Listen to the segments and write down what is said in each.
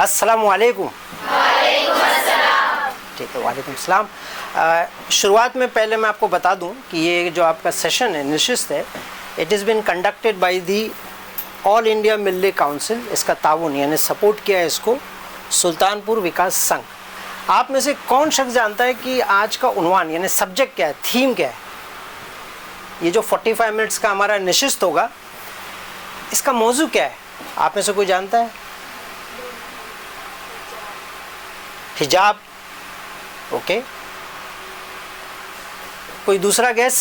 السلام علیکم. وعلیکم السلام. ٹھیک ہے, وعلیکم السلام. شروعات میں پہلے میں آپ کو بتا دوں کہ یہ جو آپ کا سیشن ہے, نشست ہے, it is been conducted by the all India ملی کاؤنسل. اس کا تعاون یعنی سپورٹ کیا ہے اس کو سلطان پور وکاس سنگھ. آپ میں سے کون شخص جانتا ہے کہ آج کا عنوان یعنی سبجیکٹ کیا ہے, تھیم کیا ہے؟ یہ جو 45 منٹس کا ہمارا نشست ہوگا اس کا موضوع کیا ہے؟ آپ میں سے کوئی جانتا ہے؟ حجاب. اوکے, کوئی دوسرا گیس؟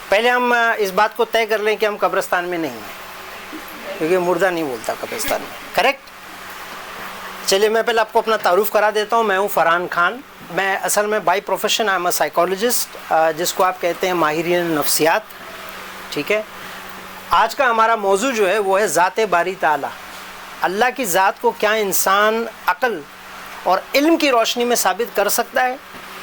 پہلے ہم اس بات کو طے کر لیں کہ ہم قبرستان میں نہیں ہیں, کیونکہ مردہ نہیں بولتا قبرستان میں. کریکٹ. چلیے میں پہلے آپ کو اپنا تعارف کرا دیتا ہوں. میں ہوں فرحان خان. میں اصل میں by profession I am a psychologist, جس کو آپ کہتے ہیں ماہرین نفسیات. ٹھیک ہے. آج کا ہمارا موضوع جو ہے وہ ہے ذات باری تعالیٰ. اللہ کی ذات کو کیا انسان عقل اور علم کی روشنی میں ثابت کر سکتا ہے؟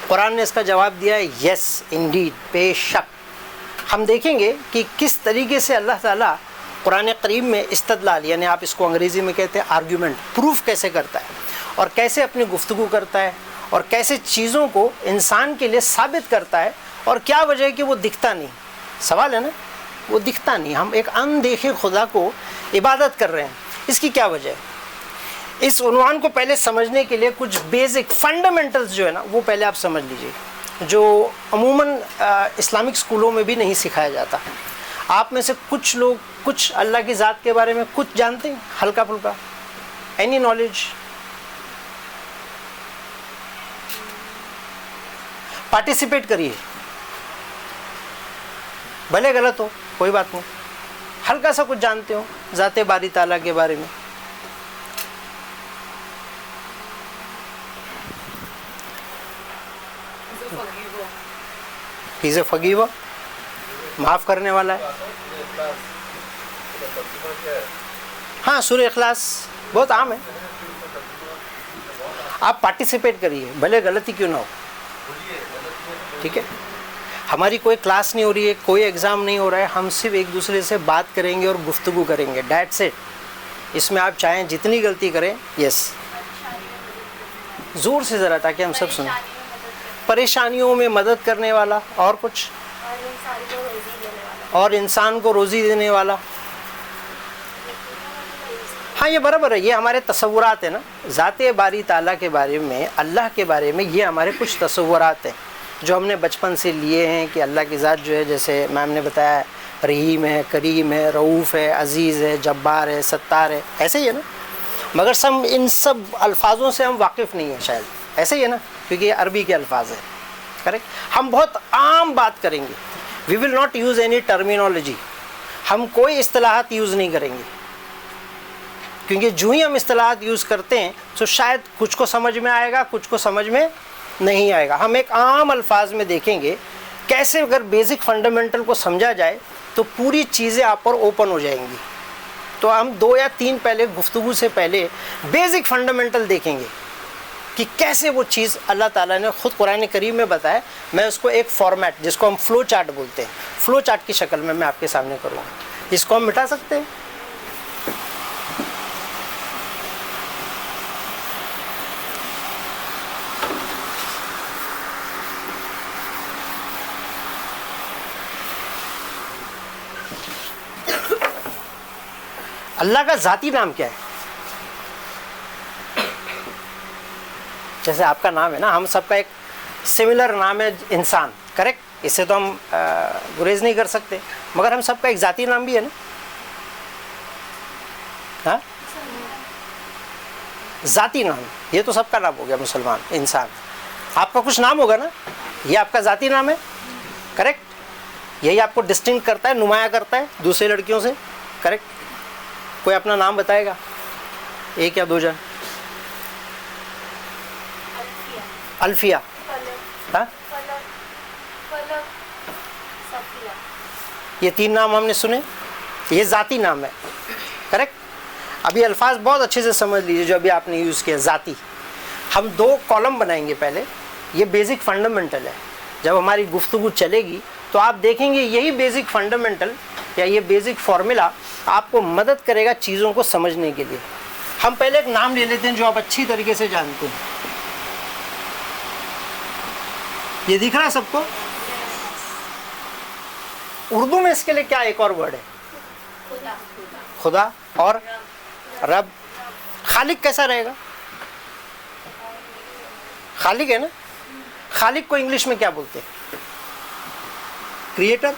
قرآن نے اس کا جواب دیا ہے یس انڈیڈ, بے شک. ہم دیکھیں گے کہ کس طریقے سے اللہ تعالیٰ قرآن قریب میں استدلال یعنی آپ اس کو انگریزی میں کہتے ہیں آرگیومنٹ, پروف کیسے کرتا ہے اور کیسے اپنی گفتگو کرتا ہے اور کیسے چیزوں کو انسان کے لیے ثابت کرتا ہے, اور کیا وجہ ہے کہ وہ دکھتا نہیں. سوال ہے نا, وہ دکھتا نہیں. ہم ایک اندیکھے خدا کو عبادت کر رہے ہیں, اس کی کیا وجہ ہے؟ اس عنوان کو پہلے سمجھنے کے لیے کچھ بیسک فنڈامنٹلز جو ہے نا وہ پہلے آپ سمجھ لیجئے, جو عموماً اسلامک اسکولوں میں بھی نہیں سکھایا جاتا. آپ میں سے کچھ لوگ کچھ اللہ کی ذات کے بارے میں کچھ جانتے ہیں, ہلکا پھلکا, اینی نالج؟ پارٹیسپیٹ کریے, بھلے غلط ہو کوئی بات نہیں, ہلکا سا کچھ جانتے ہو ذات باری تعالیٰ کے بارے میں. ہی از اے فگیور, معاف کرنے والا ہے. ہاں, سورہ اخلاص بہت عام ہے. آپ پارٹیسپیٹ کریے بھلے غلطی کیوں نہ ہو. ٹھیک ہے. ہماری کوئی کلاس نہیں ہو رہی ہے, کوئی ایگزام نہیں ہو رہا ہے, ہم صرف ایک دوسرے سے بات کریں گے اور گفتگو کریں گے, دیٹس اٹ. اس میں آپ چاہیں جتنی غلطی کریں. یس, زور سے ذرا تاکہ ہم سب سنیں. پریشانیوں میں مدد کرنے والا, اور کچھ؟ اور انسان کو روزی دینے والا. ہاں یہ برابر ہے, یہ ہمارے تصورات ہیں نا. ذات باری تعالیٰ کے بارے میں, اللہ کے بارے میں یہ ہمارے کچھ تصورات ہیں جو ہم نے بچپن سے لیے ہیں کہ اللہ کی ذات جو ہے, جیسے میم نے بتایا, رحیم ہے, کریم ہے, رؤوف ہے, عزیز ہے, جبار ہے, ستار ہے, ایسے ہی ہے نا. مگر سب ان سب الفاظوں سے ہم واقف نہیں ہیں شاید, ایسے ہی ہے نا, کیونکہ یہ عربی کے الفاظ ہیں. کریکٹ. ہم بہت عام بات کریں گے. We will not use any terminology. ہم کوئی اصطلاحات یوز نہیں کریں گے, کیونکہ جو ہی ہم اصطلاحات یوز کرتے ہیں تو شاید کچھ کو سمجھ میں آئے گا, کچھ کو سمجھ میں نہیں آئے گا. ہم ایک عام الفاظ میں دیکھیں گے کیسے اگر بیسک فنڈامنٹل کو سمجھا جائے تو پوری چیزیں آپ پر اوپن ہو جائیں گی. تو ہم 2 یا 3 پہلے گفتگو سے پہلے بیسک فنڈامنٹل دیکھیں گے کہ کیسے وہ چیز اللہ تعالیٰ نے خود قرآن کریم میں بتایا. میں اس کو ایک فارمیٹ جس کو ہم فلو چارٹ بولتے ہیں, فلو چارٹ کی شکل میں آپ کے سامنے کروں گا. اس کو ہم مٹا سکتے ہیں. اللہ کا ذاتی نام کیا ہے؟ جیسے آپ کا نام ہے نا, ہم سب کا ایک سملر نام ہے انسان. کریکٹ. اس سے تو ہم گریز نہیں کر سکتے, مگر ہم سب کا ایک ذاتی نام بھی ہے نا. ہاں, ذاتی نام, یہ تو سب کا نام ہو گیا مسلمان انسان. آپ کا کچھ نام ہوگا نا, یہ آپ کا ذاتی نام ہے. کریکٹ. یہی آپ کو ڈسٹنکٹ کرتا ہے, نمایاں کرتا ہے دوسرے لڑکیوں سے. کریکٹ. کوئی اپنا نام بتائے گا, 1 یا 2 جن؟ الفیہ. ہاں, یہ 3 نام ہم نے سنے, یہ ذاتی نام ہے. کریکٹ. ابھی الفاظ بہت اچھے سے سمجھ لیجیے جو ابھی آپ نے یوز کیا, ذاتی. ہم 2 کالم بنائیں گے پہلے, یہ بیسک فنڈامنٹل ہے. جب ہماری گفتگو چلے گی تو آپ دیکھیں گے یہی بیسک فنڈامنٹل یا یہ بیسک فارمولا آپ کو مدد کرے گا چیزوں کو سمجھنے کے لیے. ہم پہلے ایک نام لے لیتے ہیں جو آپ اچھی طریقے سے جانتے ہیں. یہ دکھ رہا ہے سب کو؟ اردو میں اس کے لیے کیا ایک اور ورڈ ہے؟ خدا اور رب. خالق کیسا رہے گا؟ خالق ہے نا. خالق کو انگلش میں کیا بولتے ہیں؟ کریٹر.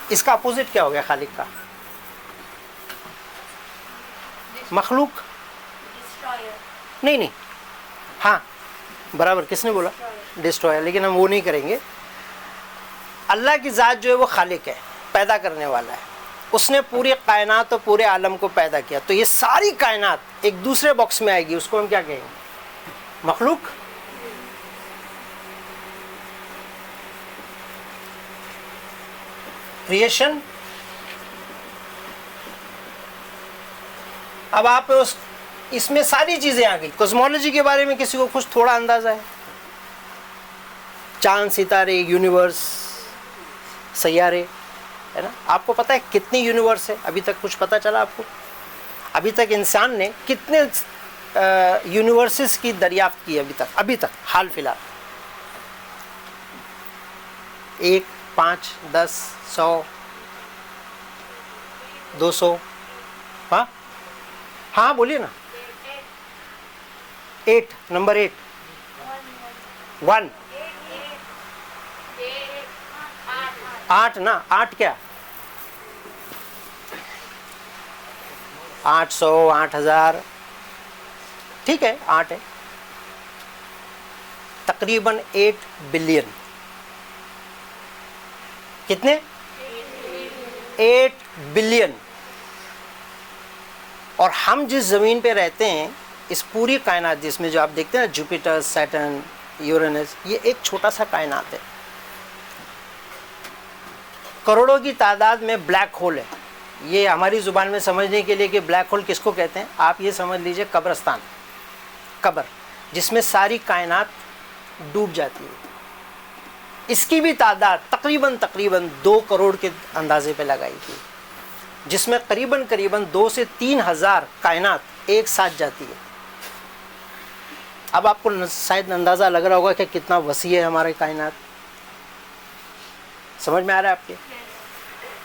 اس کا اپوزٹ کیا ہو گیا خالق کا؟ مخلوق. نہیں ہاں برابر. کس نے بولا؟ ڈسٹروائر. لیکن ہم وہ نہیں کریں گے. اللہ کی ذات جو ہے وہ خالق ہے, پیدا کرنے والا ہے. اس نے پوری کائنات اور پورے عالم کو پیدا کیا. تو یہ ساری کائنات ایک دوسرے باکس میں آئے گی, اس کو ہم کیا کہیں گے؟ مخلوق. کریشن. اب آپ اس میں ساری چیزیں آ گئی. کوسمولوجی کے بارے میں کسی کو کچھ تھوڑا اندازہ ہے؟ چاند, ستارے, یونیورس, سیارے, ہے نا. آپ کو پتہ ہے کتنی یونیورس ہے؟ ابھی تک کچھ پتہ چلا آپ کو؟ ابھی تک انسان نے کتنے یونیورسز کی دریافت کی ابھی تک حال فی الحال؟ 1, 5, 10, 100, 200. ہاں بولیے نا. 8. نمبر 8. 1. 8 نا. 8 کیا؟ 800, 8000. ٹھیک ہے 8 ہے. تقریباً 8 بلین. کتنے؟ 8 بلین. اور ہم جس زمین پہ رہتے ہیں, اس پوری کائنات جس میں جو آپ دیکھتے ہیں نا, جوپیٹر, سیٹرن, یورینس, یہ ایک چھوٹا سا کائنات ہے. کروڑوں کی تعداد میں بلیک ہول ہے. یہ ہماری زبان میں سمجھنے کے لیے کہ بلیک ہول کس کو کہتے ہیں, آپ یہ سمجھ لیجئے قبرستان, قبر جس میں ساری کائنات ڈوب جاتی ہے. اس کی بھی تعداد تقریباً 2 کروڑ کے اندازے پہ لگائی تھی, جس میں قریباً 2 سے 3 ہزار کائنات ایک ساتھ جاتی ہے. اب آپ کو شاید اندازہ لگ رہا ہوگا کہ کتنا وسیع ہے ہماری کائنات. سمجھ میں آ رہا ہے آپ کے؟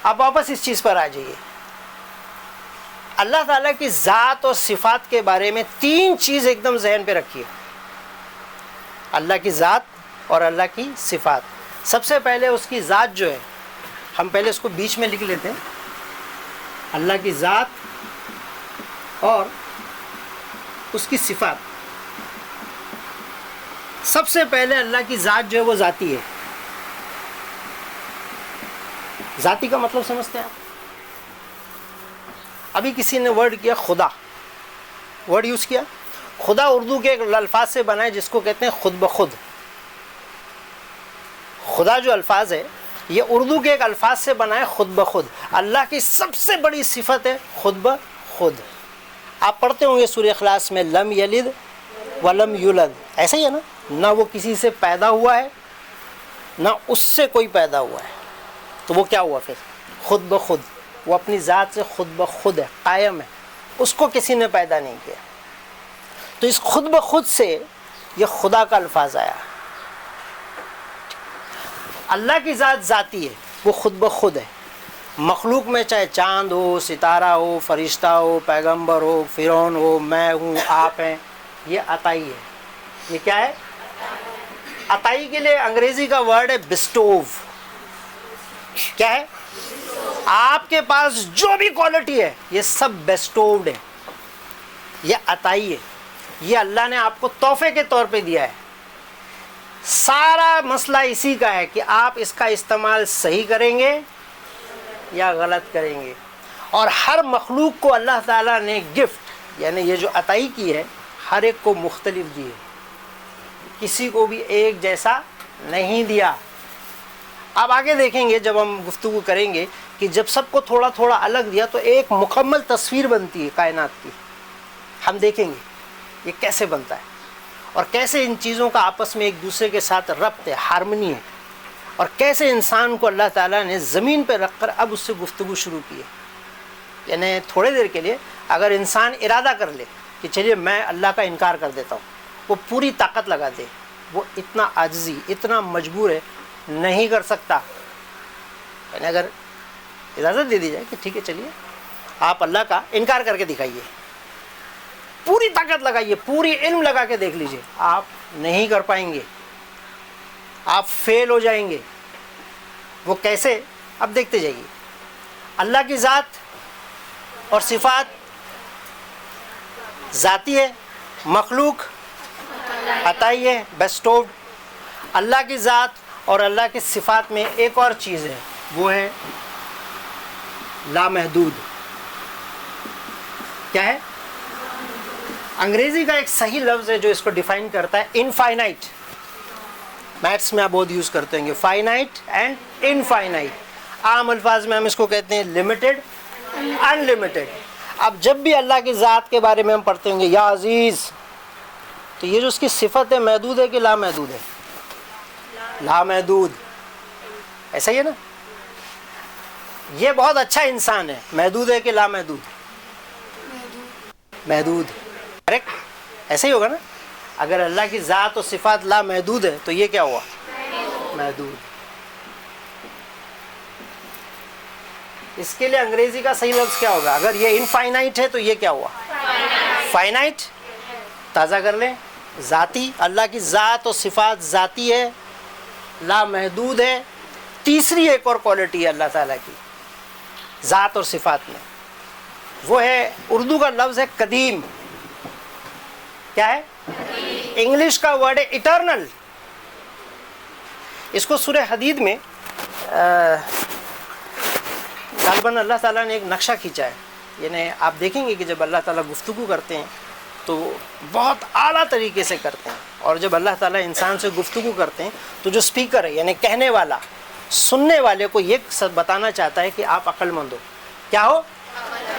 اب واپس اس چیز پر آ جائیے. اللہ تعالیٰ کی ذات اور صفات کے بارے میں 3 چیز ایک دم ذہن پہ رکھیے. اللہ کی ذات اور اللہ کی صفات. سب سے پہلے اس کی ذات جو ہے, ہم پہلے اس کو بیچ میں لکھ لیتے ہیں. اللہ کی ذات اور اس کی صفات. سب سے پہلے اللہ کی ذات جو ہے وہ ذاتی ہے. ذاتی کا مطلب سمجھتے ہیں آپ؟ ابھی کسی نے ورڈ کیا خدا, ورڈ یوز کیا. خدا اردو کے الفاظ سے بنا ہے جس کو کہتے ہیں خود بخود. خدا جو الفاظ ہے یہ اردو کے ایک الفاظ سے بنا ہے خود بخود. اللہ کی سب سے بڑی صفت ہے خود بخود. آپ پڑھتے ہوں گے سورہ اخلاص میں, لم یلد ولم یولد. ایسا ہی ہے نا, نہ وہ کسی سے پیدا ہوا ہے نہ اس سے کوئی پیدا ہوا ہے. تو وہ کیا ہوا پھر؟ خود بخود. وہ اپنی ذات سے خود بخود ہے, قائم ہے, اس کو کسی نے پیدا نہیں کیا. تو اس خود بخود سے یہ خدا کا الفاظ آیا. اللہ کی ذات ذاتی ہے, وہ خود بخود ہے. مخلوق میں چاہے چاند ہو, ستارہ ہو, فرشتہ ہو, پیغمبر ہو, فرعون ہو, میں ہوں, آپ ہیں, یہ عطائی ہے. یہ کیا ہے؟ عطائی کے لیے انگریزی کا ورڈ ہے بسٹوو. کیا ہے؟ آپ کے پاس جو بھی کوالٹی ہے یہ سب بیسٹوڈ ہے, یہ عطائی ہے. یہ اللہ نے آپ کو تحفے کے طور پہ دیا ہے. سارا مسئلہ اسی کا ہے کہ آپ اس کا استعمال صحیح کریں گے یا غلط کریں گے. اور ہر مخلوق کو اللہ تعالیٰ نے گفٹ یعنی یہ جو عطائی کی ہے ہر ایک کو مختلف دی ہے, کسی کو بھی ایک جیسا نہیں دیا. اب آگے دیکھیں گے جب ہم گفتگو کریں گے کہ جب سب کو تھوڑا تھوڑا الگ دیا تو ایک مکمل تصویر بنتی ہے کائنات کی. ہم دیکھیں گے یہ کیسے بنتا ہے اور کیسے ان چیزوں کا آپس میں ایک دوسرے کے ساتھ ربط ہے, ہارمنی ہے. اور کیسے انسان کو اللہ تعالیٰ نے زمین پہ رکھ کر اب اس سے گفتگو شروع کی ہے. یعنی تھوڑے دیر کے لیے اگر انسان ارادہ کر لے کہ چلیے میں اللہ کا انکار کر دیتا ہوں, وہ پوری طاقت لگا دے, وہ اتنا عاجزی, اتنا مجبور ہے, نہیں کر سکتا. یعنی اگر اجازت دے دی جائے کہ ٹھیک ہے چلیے آپ اللہ کا انکار کر کے دکھائیے, پوری طاقت لگائیے, پوری علم لگا کے دیکھ لیجئے, آپ نہیں کر پائیں گے, آپ فیل ہو جائیں گے. وہ کیسے؟ اب دیکھتے جائیے. اللہ کی ذات اور صفات ذاتی ہے, مخلوق عطائی ہے, بیسٹوڈ. اللہ کی ذات اور اللہ کی صفات میں ایک اور چیز ہے, وہ ہے لامحدود. کیا ہے؟ انگریزی کا ایک صحیح لفظ ہے جو اس کو ڈیفائن کرتا ہے, انفائنائٹ. میتھس میں آپ بہت یوز کرتے ہیں گے, فائنائٹ اینڈ انفائنائٹ. عام الفاظ میں ہم اس کو کہتے ہیں لمیٹڈ, ان لمیٹڈ. اب جب بھی اللہ کی ذات کے بارے میں ہم پڑھتے ہوں گے یا عزیز, تو یہ جو اس کی صفت ہے محدود ہے کہ لامحدود ہے؟ لامحدود. ایسا ہی ہے نا؟ یہ بہت اچھا انسان ہے, محدود ہے کہ لامحدود؟ محدود. کریکٹ, ایسا ہی ہوگا نا. اگر اللہ کی ذات و صفات لامحدود ہے تو یہ کیا ہوا؟ محدود. اس کے لیے انگریزی کا صحیح لفظ کیا ہوگا؟ اگر یہ انفائنائٹ ہے تو یہ کیا ہوا؟ فائنائٹ. تازہ کر لیں, ذاتی. اللہ کی ذات و صفات ذاتی ہے, لامحدود ہے. تیسری ایک اور کوالٹی ہے اللہ تعالیٰ کی ذات اور صفات میں, وہ ہے, اردو کا لفظ ہے قدیم. کیا ہے؟ انگلش کا ورڈ ہے اٹرنل. اس کو سورہ حدید میں غالباً اللہ تعالیٰ نے ایک نقشہ کھینچا ہے. یعنی آپ دیکھیں گے کہ جب اللہ تعالیٰ گفتگو کرتے ہیں تو بہت اعلیٰ طریقے سے کرتے ہیں, اور جب اللہ تعالیٰ انسان سے گفتگو کرتے ہیں تو جو اسپیکر ہے یعنی کہنے والا سننے والے کو یہ بتانا چاہتا ہے کہ آپ عقل مند ہو. کیا ہو؟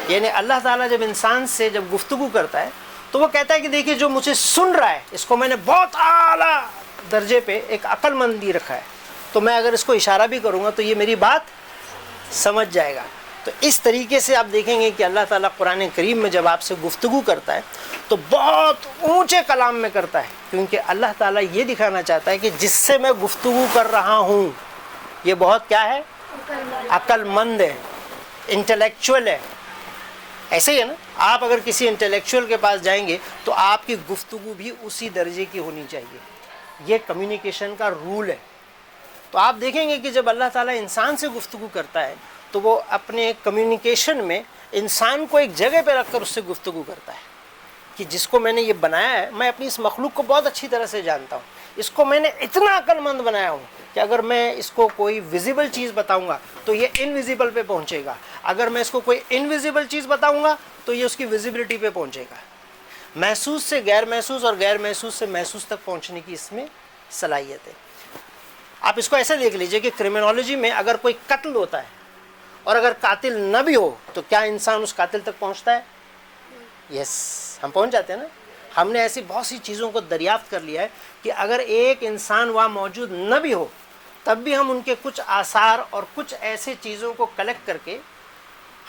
یعنی اللہ تعالیٰ جب انسان سے جب گفتگو کرتا ہے تو وہ کہتا ہے کہ دیکھیے جو مجھے سن رہا ہے اس کو میں نے بہت اعلیٰ درجے پہ ایک عقل مندی رکھا ہے, تو میں اگر اس کو اشارہ بھی کروں گا تو یہ میری بات سمجھ جائے گا. تو اس طریقے سے آپ دیکھیں گے کہ اللہ تعالیٰ قرآن کریم میں جب آپ سے گفتگو کرتا ہے تو بہت اونچے کلام میں کرتا ہے, کیونکہ اللہ تعالیٰ یہ دکھانا چاہتا ہے کہ جس سے میں گفتگو کر رہا ہوں یہ بہت کیا ہے؟ عقل مند ہے, انٹلیکچوئل ہے. ایسے ہی ہے نا, آپ اگر کسی انٹلیکچوئل کے پاس جائیں گے تو آپ کی گفتگو بھی اسی درجے کی ہونی چاہیے. یہ کمیونیکیشن کا رول ہے. تو آپ دیکھیں گے کہ جب اللہ تعالیٰ انسان سے گفتگو کرتا ہے تو وہ اپنے کمیونیکیشن میں انسان کو ایک جگہ پہ رکھ کر اس سے گفتگو کرتا ہے کہ جس کو میں نے یہ بنایا ہے, میں اپنی اس مخلوق کو بہت اچھی طرح سے جانتا ہوں, اس کو میں نے اتنا عقل مند بنایا ہوں کہ اگر میں اس کو کوئی ویزیبل چیز بتاؤں گا تو یہ انویزیبل پہ پہنچے گا, اگر میں اس کو کوئی انویزیبل چیز بتاؤں گا تو یہ اس کی ویزیبلٹی پہ پہنچے گا. محسوس سے غیر محسوس اور غیر محسوس سے محسوس تک پہنچنے کی اس میں صلاحیت ہے. آپ اس کو ایسے دیکھ لیجئے کہ کرمنالوجی میں اگر کوئی قتل ہوتا ہے اور اگر قاتل نہ بھی ہو تو کیا انسان اس قاتل تک پہنچتا ہے؟ یس, ہم پہنچ جاتے ہیں نا. ہم نے ایسی بہت سی چیزوں کو دریافت کر لیا ہے کہ اگر ایک انسان وہاں موجود نہ بھی ہو تب بھی ہم ان کے کچھ آثار اور کچھ ایسے چیزوں کو کلیکٹ کر کے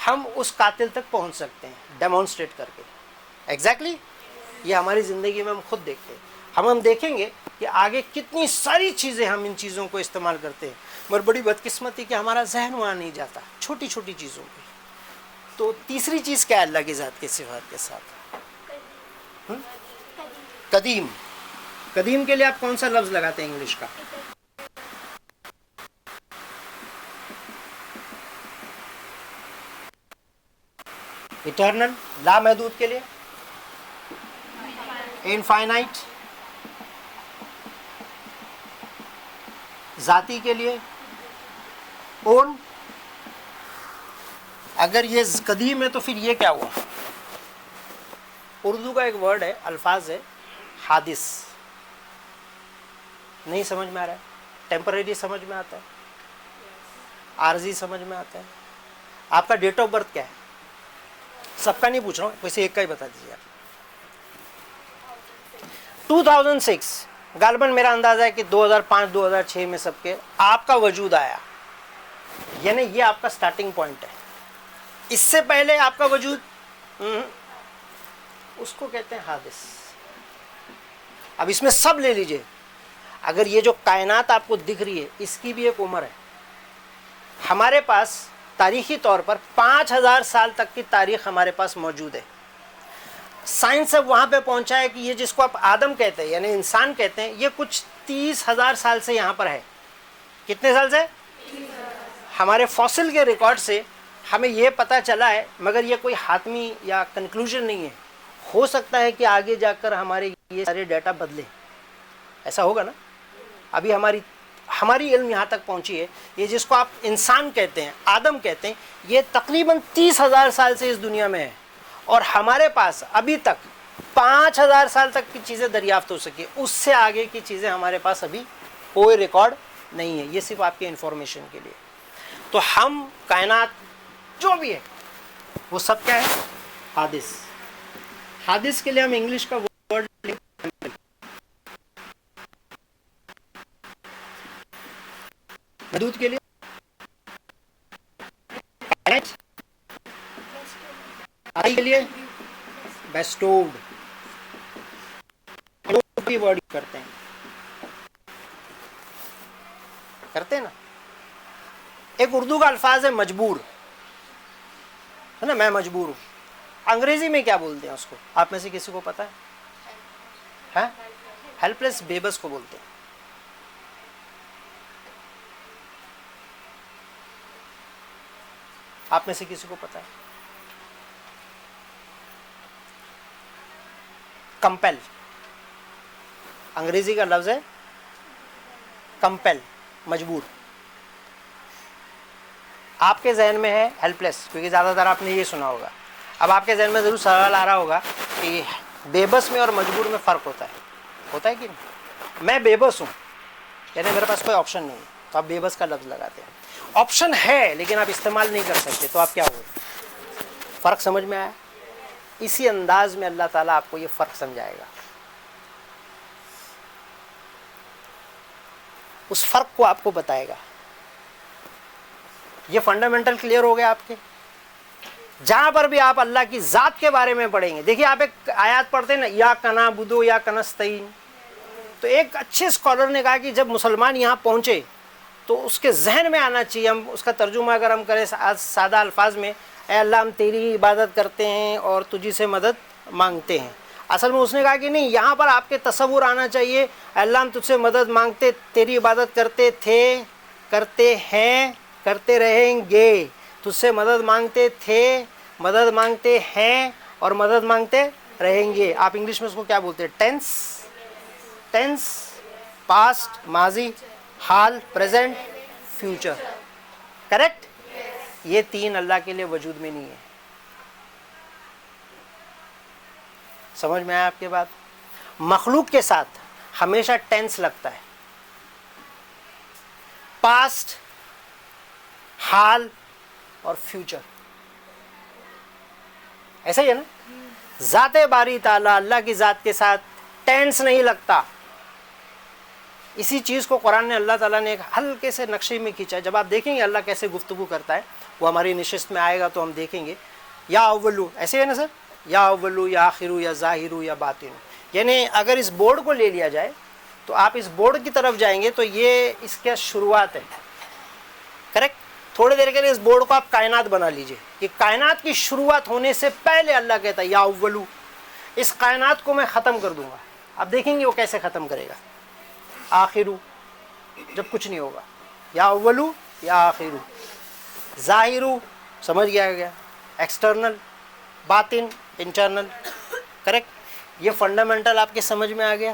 ہم اس قاتل تک پہنچ سکتے ہیں, ڈیمونسٹریٹ کر کے. ایگزیکٹلی یہ ہماری زندگی میں ہم خود دیکھتے ہیں. ہم دیکھیں گے کہ آگے کتنی ساری چیزیں ہم ان چیزوں کو استعمال کرتے ہیں, مگر بڑی بدقسمتی کہ ہمارا ذہن وہاں نہیں جاتا چھوٹی چھوٹی چیزوں پہ. تو تیسری چیز کیا ہے اللہ کی ذات کے صفات کے ساتھ؟ قدیم. قدیم کے لیے آپ کون سا لفظ لگاتے ہیں انگلش کا؟ اٹرنل. لامحدود کے لیے انفائنائٹ. ذاتی کے لیے اون. اگر یہ قدیم ہے تو پھر یہ کیا ہوا؟ اردو کا ایک ورڈ ہے, الفاظ ہے حادث. نہیں سمجھ میں آ رہا ہے؟ ٹیمپریری سمجھ میں آتا ہے, عارضی سمجھ میں آتا ہے. آپ کا ڈیٹ آف برتھ کیا ہے؟ سب کا نہیں پوچھ رہا ہوں, کسی ایک کا ہی بتا دیجیے آپ. 2006 غالباً میرا اندازہ ہے کہ 2005-2006 میں سب کے آپ کا وجود آیا، یعنی یہ آپ کا سٹارٹنگ پوائنٹ ہے. اس سے پہلے آپ کا وجود اس کو کہتے ہیں حادث. اب اس میں سب لے لیجئے، اگر یہ جو کائنات آپ کو دکھ رہی ہے اس کی بھی ایک عمر ہے. ہمارے پاس تاریخی طور پر 5000 سال تک کی تاریخ ہمارے پاس موجود ہے. سائنس اب وہاں پہ پہنچا ہے کہ یہ جس کو آپ آدم کہتے ہیں یعنی انسان کہتے ہیں، یہ کچھ 30,000 سال سے یہاں پر ہے. کتنے سال سے؟ ہمارے فاسل کے ریکارڈ سے ہمیں یہ پتہ چلا ہے، مگر یہ کوئی حتمی یا کنکلوژن نہیں ہے. ہو سکتا ہے کہ آگے جا کر ہمارے یہ سارے ڈیٹا بدلے، ایسا ہوگا نا. ابھی ہماری علم یہاں تک پہنچی ہے، یہ جس کو آپ انسان کہتے ہیں، آدم کہتے ہیں، یہ تقریباً 30,000 سال سے اس دنیا میں ہے، اور ہمارے پاس ابھی تک 5,000 سال تک کی چیزیں دریافت ہو سکی. اس سے آگے کی چیزیں ہمارے پاس ابھی کوئی ریکارڈ نہیں ہے. یہ صرف آپ کے انفارمیشن کے لیے. تو ہم کائنات جو بھی ہے وہ سب کیا ہے؟ حادث. حادث کے لیے ہم انگلش کا ورڈ حدود کے لیے کے لیے بیسٹوڈ بھی ورڈ کرتے ہیں نا. ایک اردو کا الفاظ ہے مجبور، ہے نا، میں مجبور ہوں. انگریزی میں کیا بولتے ہیں اس کو؟ آپ میں سے کسی کو پتا ہے؟ ہیلپ لیس، بے بس کو بولتے ہیں. آپ میں سے کسی کو پتا ہے؟ کمپیل، انگریزی کا لفظ ہے کمپیل، مجبور. آپ کے ذہن میں ہے ہیلپ لیس، کیونکہ زیادہ تر آپ نے یہ سنا ہوگا. اب آپ کے ذہن میں ضرور سوال آ رہا ہوگا کہ بے بس میں اور مجبور میں فرق ہوتا ہے کہ نہیں؟ میں بے بس ہوں، یعنی میرے پاس کوئی آپشن نہیں ہے، تو آپ بے بس کا لفظ لگاتے ہیں. آپشن ہے لیکن آپ استعمال نہیں کر سکتے، تو آپ کیا ہوئے؟ فرق سمجھ میں آیا؟ اسی انداز میں اللہ تعالیٰ آپ کو یہ فرق سمجھائے گا. اس فرق کو آپ کو بتائے گا. یہ فنڈامنٹل کلیئر ہو گیا آپ کے. جہاں پر بھی آپ اللہ کی ذات کے بارے میں پڑھیں گے، دیکھیے آپ ایک آیات پڑھتے ہیں نا، یا کنا بدو یا کنستعین، تو ایک اچھے اسکالر نے کہا کہ جب مسلمان یہاں پہنچے تو اس کے ذہن میں آنا چاہیے، ہم اس کا ترجمہ اگر ہم کریں سادہ الفاظ میں، اے اللہ ہم تیری عبادت کرتے ہیں اور تجھی سے مدد مانگتے ہیں. اصل میں اس نے کہا کہ نہیں، یہاں پر آپ کے تصور آنا چاہیے، اے اللہ ہم تجھ سے مدد مانگتے، تیری عبادت کرتے تھے، کرتے ہیں، کرتے رہیں گے، تجھ سے مدد مانگتے تھے، مدد مانگتے ہیں اور مدد مانگتے رہیں گے. آپ انگلش میں اس کو کیا بولتے ہیں؟ ٹینس، پاسٹ، ماضی، حال، پریزنٹ، فیوچر. کریکٹ؟ یہ تین اللہ کے لیے وجود میں نہیں ہے. سمجھ میں آیا آپ کے بات؟ مخلوق کے ساتھ ہمیشہ ٹینس لگتا ہے، پاسٹ، حال اور فیوچر. ایسا ہی ہے نا؟ ذات باری تعالیٰ اللہ کی ذات کے ساتھ ٹینس نہیں لگتا. اسی چیز کو قرآن نے اللہ تعالیٰ نے ایک ہلکے سے نقشے میں کھینچا. جب آپ دیکھیں گے اللہ کیسے گفتگو کرتا ہے، وہ ہماری نشست میں آئے گا تو ہم دیکھیں گے. یا اولو، ایسے ہے نا سر، یا اولو یا آخرو یا ظاہرو یا باطن. یعنی اگر اس بورڈ کو لے لیا جائے تو آپ اس بورڈ کی طرف جائیں گے تو یہ اس کا شروعات ہے. کریکٹ؟ تھوڑی دیر کے لیے اس بورڈ کو آپ کائنات بنا لیجئے کہ کائنات کی شروعات ہونے سے پہلے اللہ کہتا ہے یا اولو، اس کائنات کو میں ختم کر دوں گا. آپ دیکھیں گے وہ کیسے ختم کرے گا. آخرو، جب کچھ نہیں ہوگا، یا اولو یا آخرو. ظاہرو، سمجھ گیا، ایکسٹرنل. باطن، انٹرنل. کریکٹ؟ یہ فنڈامنٹل آپ کے سمجھ میں آ گیا؟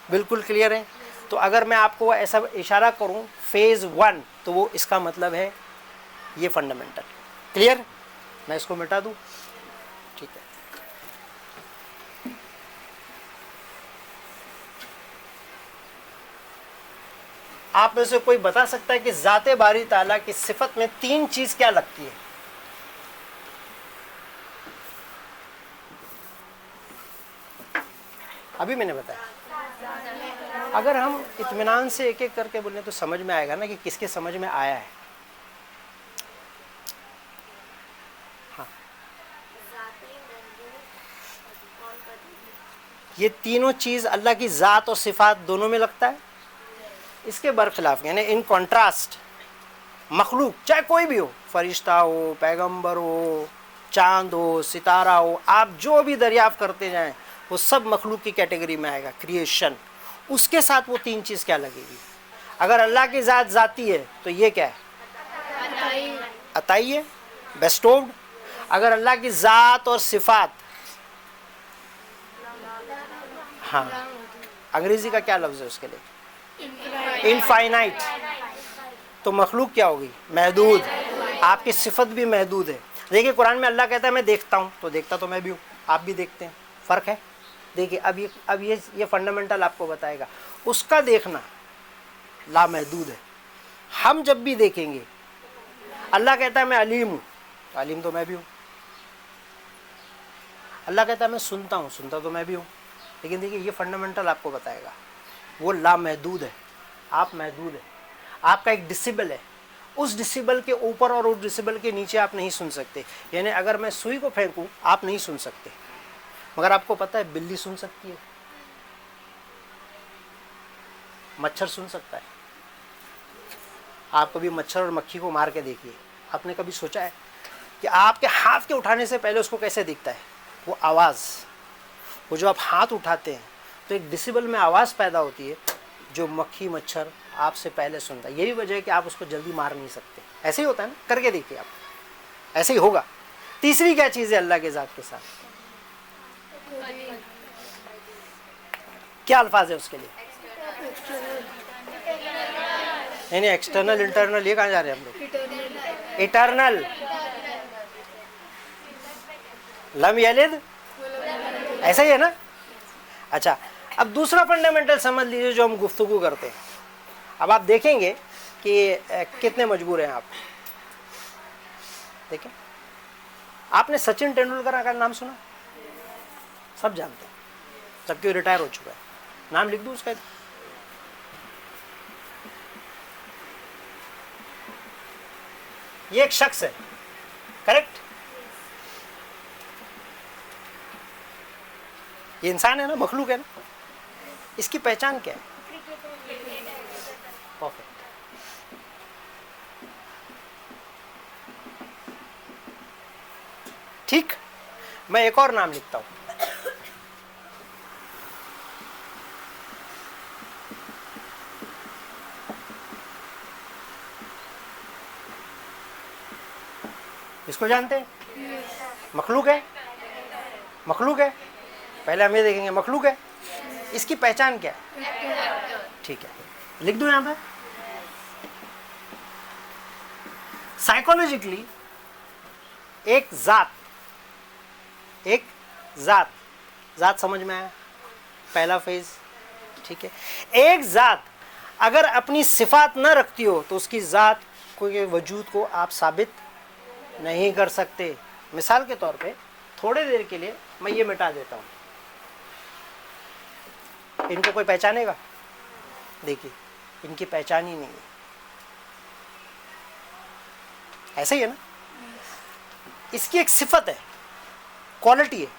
بالکل کلیئر ہے. تو اگر میں آپ کو ایسا اشارہ کروں فیز 1 تو وہ اس کا مطلب ہے یہ فنڈامنٹل. کلیئر؟ میں اس کو مٹا دوں؟ ٹھیک ہے. آپ میں سے کوئی بتا سکتا ہے کہ ذات باری تعالیٰ کی صفت میں 3 چیز کیا لگتی ہے؟ ابھی میں نے بتایا اگر ہم اطمینان سے ایک ایک کر کے بولیں تو سمجھ میں آئے گا نا کہ کس کے سمجھ میں آیا ہے. ہاں یہ تینوں چیز اللہ کی ذات اور صفات دونوں میں لگتا ہے. اس کے برخلاف یعنی ان کنٹراسٹ مخلوق چاہے کوئی بھی ہو، فرشتہ ہو، پیغمبر ہو، چاند ہو، ستارہ ہو، آپ جو بھی دریافت کرتے جائیں وہ سب مخلوق کی کیٹیگری میں آئے گا، کریشن. اس کے ساتھ وہ تین چیز کیا لگے گی؟ اگر اللہ کی ذات ذاتی ہے تو یہ کیا ہے؟ عطائی ہے، بیسٹوڈ. اگر اللہ کی ذات اور صفات، ہاں انگریزی کا کیا لفظ ہے اس کے لیے؟ انفائنائٹ. تو مخلوق کیا ہوگی؟ محدود. آپ کی صفت بھی محدود ہے. دیکھیے قرآن میں اللہ کہتا ہے میں دیکھتا ہوں، تو دیکھتا تو میں بھی ہوں، آپ بھی دیکھتے ہیں. فرق ہے. دیکھیے اب یہ فنڈامنٹل آپ کو بتائے گا. اس کا دیکھنا لامحدود ہے. ہم جب بھی دیکھیں گے، اللہ کہتا ہے میں علیم ہوں، تو علیم تو میں بھی ہوں. اللہ کہتا ہے میں سنتا ہوں، سنتا تو میں بھی ہوں. لیکن دیکھیے یہ فنڈامنٹل آپ کو بتائے گا وہ لامحدود ہے، آپ محدود ہیں. آپ کا ایک ڈسیبل ہے، اس ڈسیبل کے اوپر اور اس ڈسیبل کے نیچے آپ نہیں سن سکتے. یعنی اگر میں سوئی کو پھینکوں آپ نہیں سن سکتے، مگر آپ کو پتہ ہے بلی سن سکتی ہے، مچھر سن سکتا ہے. آپ کبھی مچھر اور مکھی کو مار کے دیکھیے. آپ نے کبھی سوچا ہے کہ آپ کے ہاتھ کے اٹھانے سے پہلے اس کو کیسے دکھتا ہے؟ وہ آواز، وہ جو آپ ہاتھ اٹھاتے ہیں تو ایک ڈسیبل میں آواز پیدا ہوتی ہے جو مکھی مچھر آپ سے پہلے سنتا ہے. یہی وجہ ہے کہ آپ اس کو جلدی مار نہیں سکتے. ایسے ہی ہوتا ہے نا، کر کے دیکھیے آپ، ایسے ہی ہوگا. تیسری کیا چیز ہے اللہ کے ذات کے ساتھ؟ کیا الفاظ ہے اس کے لیے؟ نہیں ایکسٹرنل انٹرنل، یہ کہاں جا رہے ہیں ہم لوگ؟ اٹرنل. لم یلد، ایسا ہی ہے نا. اچھا اب دوسرا فنڈامنٹل سمجھ لیجیے جو ہم گفتگو کرتے ہیں. اب آپ دیکھیں گے کہ کتنے مجبور ہیں آپ. دیکھیں آپ نے سچن ٹینڈولکر کا نام سنا؟ سب جانتے ہیں، جبکہ وہ ریٹائر ہو چکا ہے. نام لکھ دوں اس کا؟ یہ ایک شخص ہے، کریکٹ؟ یہ انسان ہے نا، مخلوق ہے نا. اس کی پہچان کیا ہے؟ پرفیکٹ. ٹھیک، میں ایک اور نام لکھتا ہوں. اس کو جانتے ہیں؟ مخلوق ہے، مخلوق ہے. پہلے ہم یہ دیکھیں گے مخلوق ہے. اس کی پہچان کیا ہے؟ ٹھیک ہے، لکھ دوں یہاں پہ. سائیکولوجیکلی ایک ذات سمجھ میں آیا؟ پہلا فیز. ٹھیک ہے، ایک ذات اگر اپنی صفات نہ رکھتی ہو تو اس کی ذات کے وجود کو آپ ثابت نہیں کر سکتے. مثال کے طور پہ تھوڑے دیر کے لیے میں یہ مٹا دیتا ہوں، ان کو کوئی پہچانے گا؟ دیکھیے ان کی پہچان ہی نہیں ہے. ایسے ہی ہے نا. اس کی ایک صفت ہے، کوالٹی ہے.